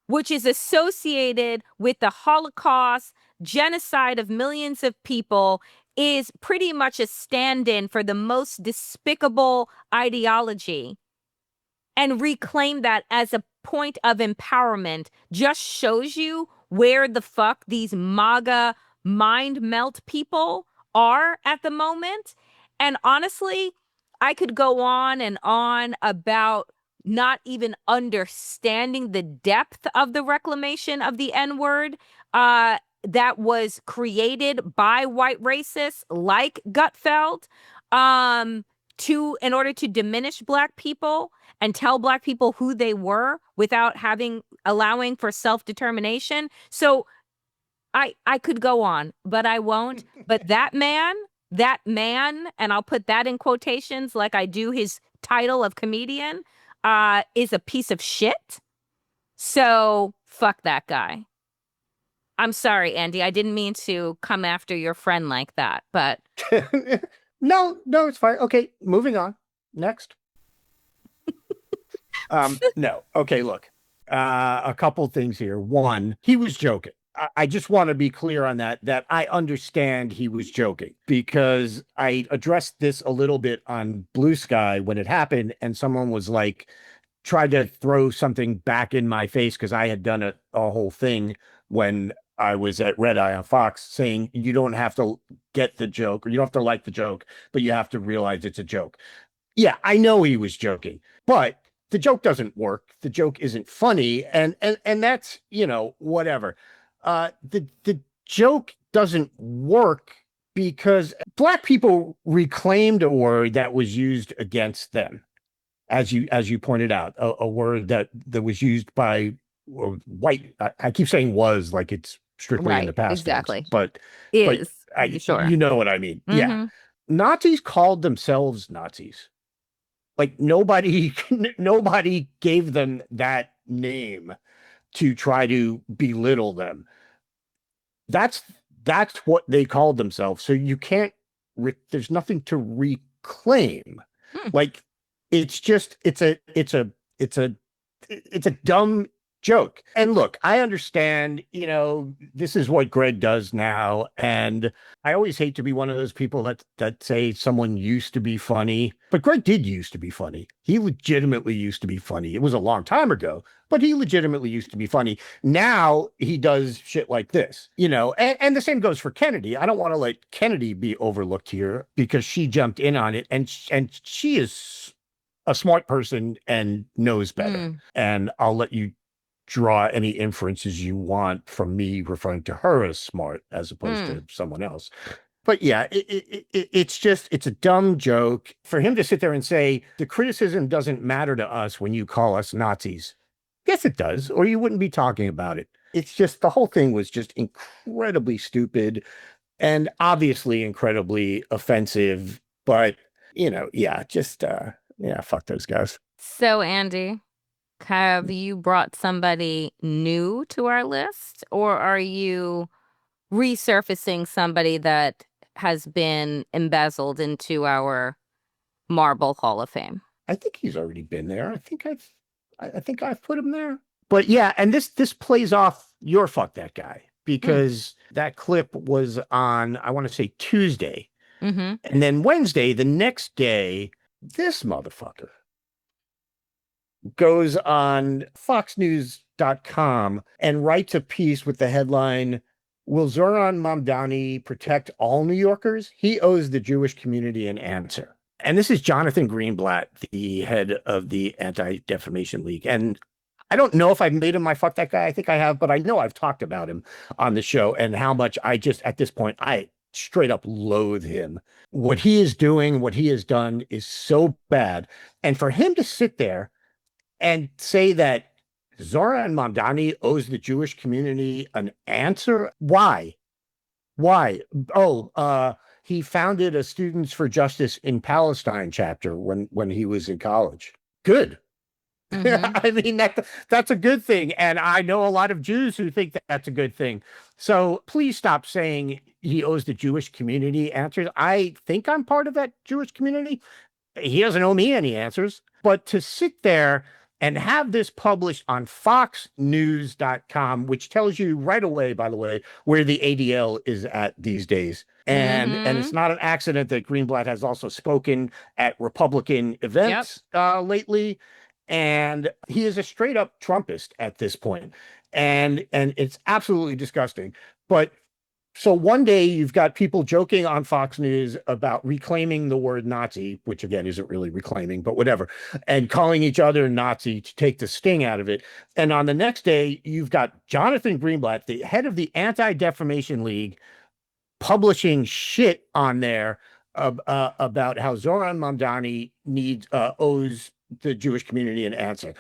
which is associated with the Holocaust, genocide of millions of people, is pretty much a stand-in for the most despicable ideology, and reclaim that as a point of empowerment just shows you where the fuck these MAGA mind melt people are at the moment. And honestly, I could go on and on about not even understanding the depth of the reclamation of the N-word that was created by white racists like Gutfeld in order to diminish Black people and tell Black people who they were without allowing for self-determination. So I could go on, but I won't. But that man, and I'll put that in quotations like I do his title of comedian, is a piece of shit. So fuck that guy. I'm sorry, Andy. I didn't mean to come after your friend like that, but No, it's fine. Okay, moving on. Next. No. Okay, look. A couple things here. One, he was joking. I just want to be clear on that I understand he was joking, because I addressed this a little bit on Blue Sky when it happened, and someone was like, tried to throw something back in my face because I had done a whole thing when I was at Red Eye on Fox saying you don't have to get the joke, or you don't have to like the joke, but you have to realize it's a joke. Yeah, I know he was joking, but the joke doesn't work. The joke isn't funny, and that's, whatever. The joke doesn't work because Black people reclaimed a word that was used against them, as you pointed out, a word that was used by white. I keep saying was like it's strictly in the past exactly. tense, but Sure. you know what I mean. Mm-hmm. Yeah, Nazis called themselves Nazis. Like nobody gave them that name to try to belittle them. That's what they called themselves. So you can't. There's nothing to reclaim. Like it's a dumb joke. And look, I understand, this is what Greg does now. And I always hate to be one of those people that say someone used to be funny, but Greg did used to be funny. He legitimately used to be funny. It was a long time ago, but he legitimately used to be funny. Now he does shit like this, and the same goes for Kennedy. I don't want to let Kennedy be overlooked here because she jumped in on it, and she is a smart person and knows better. And I'll let you draw any inferences you want from me referring to her as smart as opposed to someone else. But yeah, it's a dumb joke for him to sit there and say the criticism doesn't matter to us when you call us Nazis. Yes, it does, or you wouldn't be talking about it. It's just the whole thing was just incredibly stupid and obviously incredibly offensive. But fuck those guys. So, Andy, have you brought somebody new to our list, or are you resurfacing somebody that has been embezzled into our Marble Hall of Fame? I think he's already been there. I think I've put him there. But yeah, and this plays off your fuck that guy, because that clip was on, I want to say Tuesday. And then Wednesday, the next day, this motherfucker goes on foxnews.com and writes a piece with the headline, "Will Zoran Mamdani protect all New Yorkers? He owes the Jewish community an answer." And this is Jonathan Greenblatt, the head of the Anti-Defamation League. And I don't know if I've made him my fuck that guy. I think I have, but I know I've talked about him on the show and how much I just, at this point, I straight up loathe him. What he is doing, what he has done is so bad. And for him to sit there and say that Zoran Mamdani owes the Jewish community an answer? Why? Oh, he founded a Students for Justice in Palestine chapter when he was in college. Good. I mean, that's a good thing. And I know a lot of Jews who think that that's a good thing. So please stop saying he owes the Jewish community answers. I think I'm part of that Jewish community. He doesn't owe me any answers. But to sit there and have this published on foxnews.com, which tells you right away, by the way, where the ADL is at these days. And it's not an accident that Greenblatt has also spoken at Republican events lately. And he is a straight up Trumpist at this point. And it's absolutely disgusting. But So one day you've got people joking on Fox News about reclaiming the word Nazi, which again isn't really reclaiming, but whatever, and calling each other Nazi to take the sting out of it. And on the next day, you've got Jonathan Greenblatt, the head of the Anti-Defamation League, publishing shit on there about how Zoran Mamdani owes the Jewish community an answer.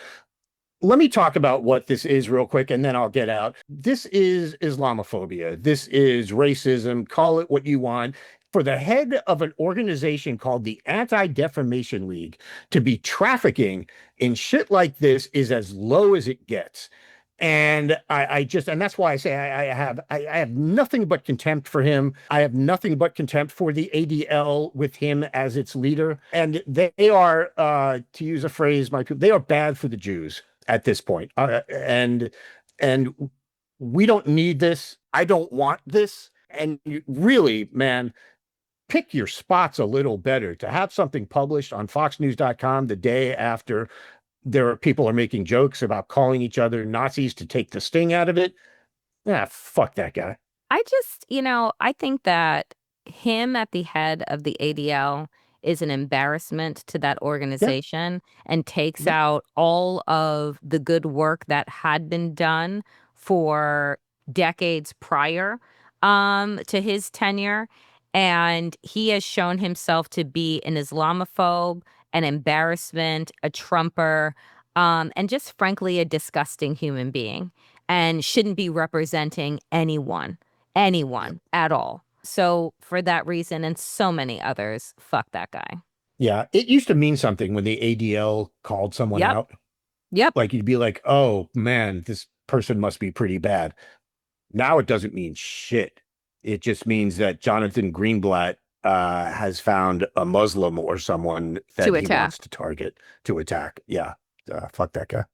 Let me talk about what this is real quick, and then I'll get out. This is Islamophobia. This is racism. Call it what you want. For the head of an organization called the Anti-Defamation League to be trafficking in shit like this is as low as it gets. And and that's why I say I have nothing but contempt for him. I have nothing but contempt for the ADL with him as its leader. And they are, to use a phrase, they are bad for the Jews at this point. And we don't need this. I don't want this. And really, man, pick your spots a little better. To have something published on foxnews.com the day after people are making jokes about calling each other Nazis to take the sting out of it. Fuck that guy. I think that him at the head of the ADL is an embarrassment to that organization and takes out all of the good work that had been done for decades prior to his tenure. And he has shown himself to be an Islamophobe, an embarrassment, a Trumper, and just frankly a disgusting human being, and shouldn't be representing anyone at all. So for that reason and so many others, fuck that guy. Yeah, it used to mean something when the ADL called someone out. Yep. Like you'd be like, oh man, this person must be pretty bad. Now it doesn't mean shit. It just means that Jonathan Greenblatt has found a Muslim or someone that he wants to target, to attack. Yeah. Fuck that guy.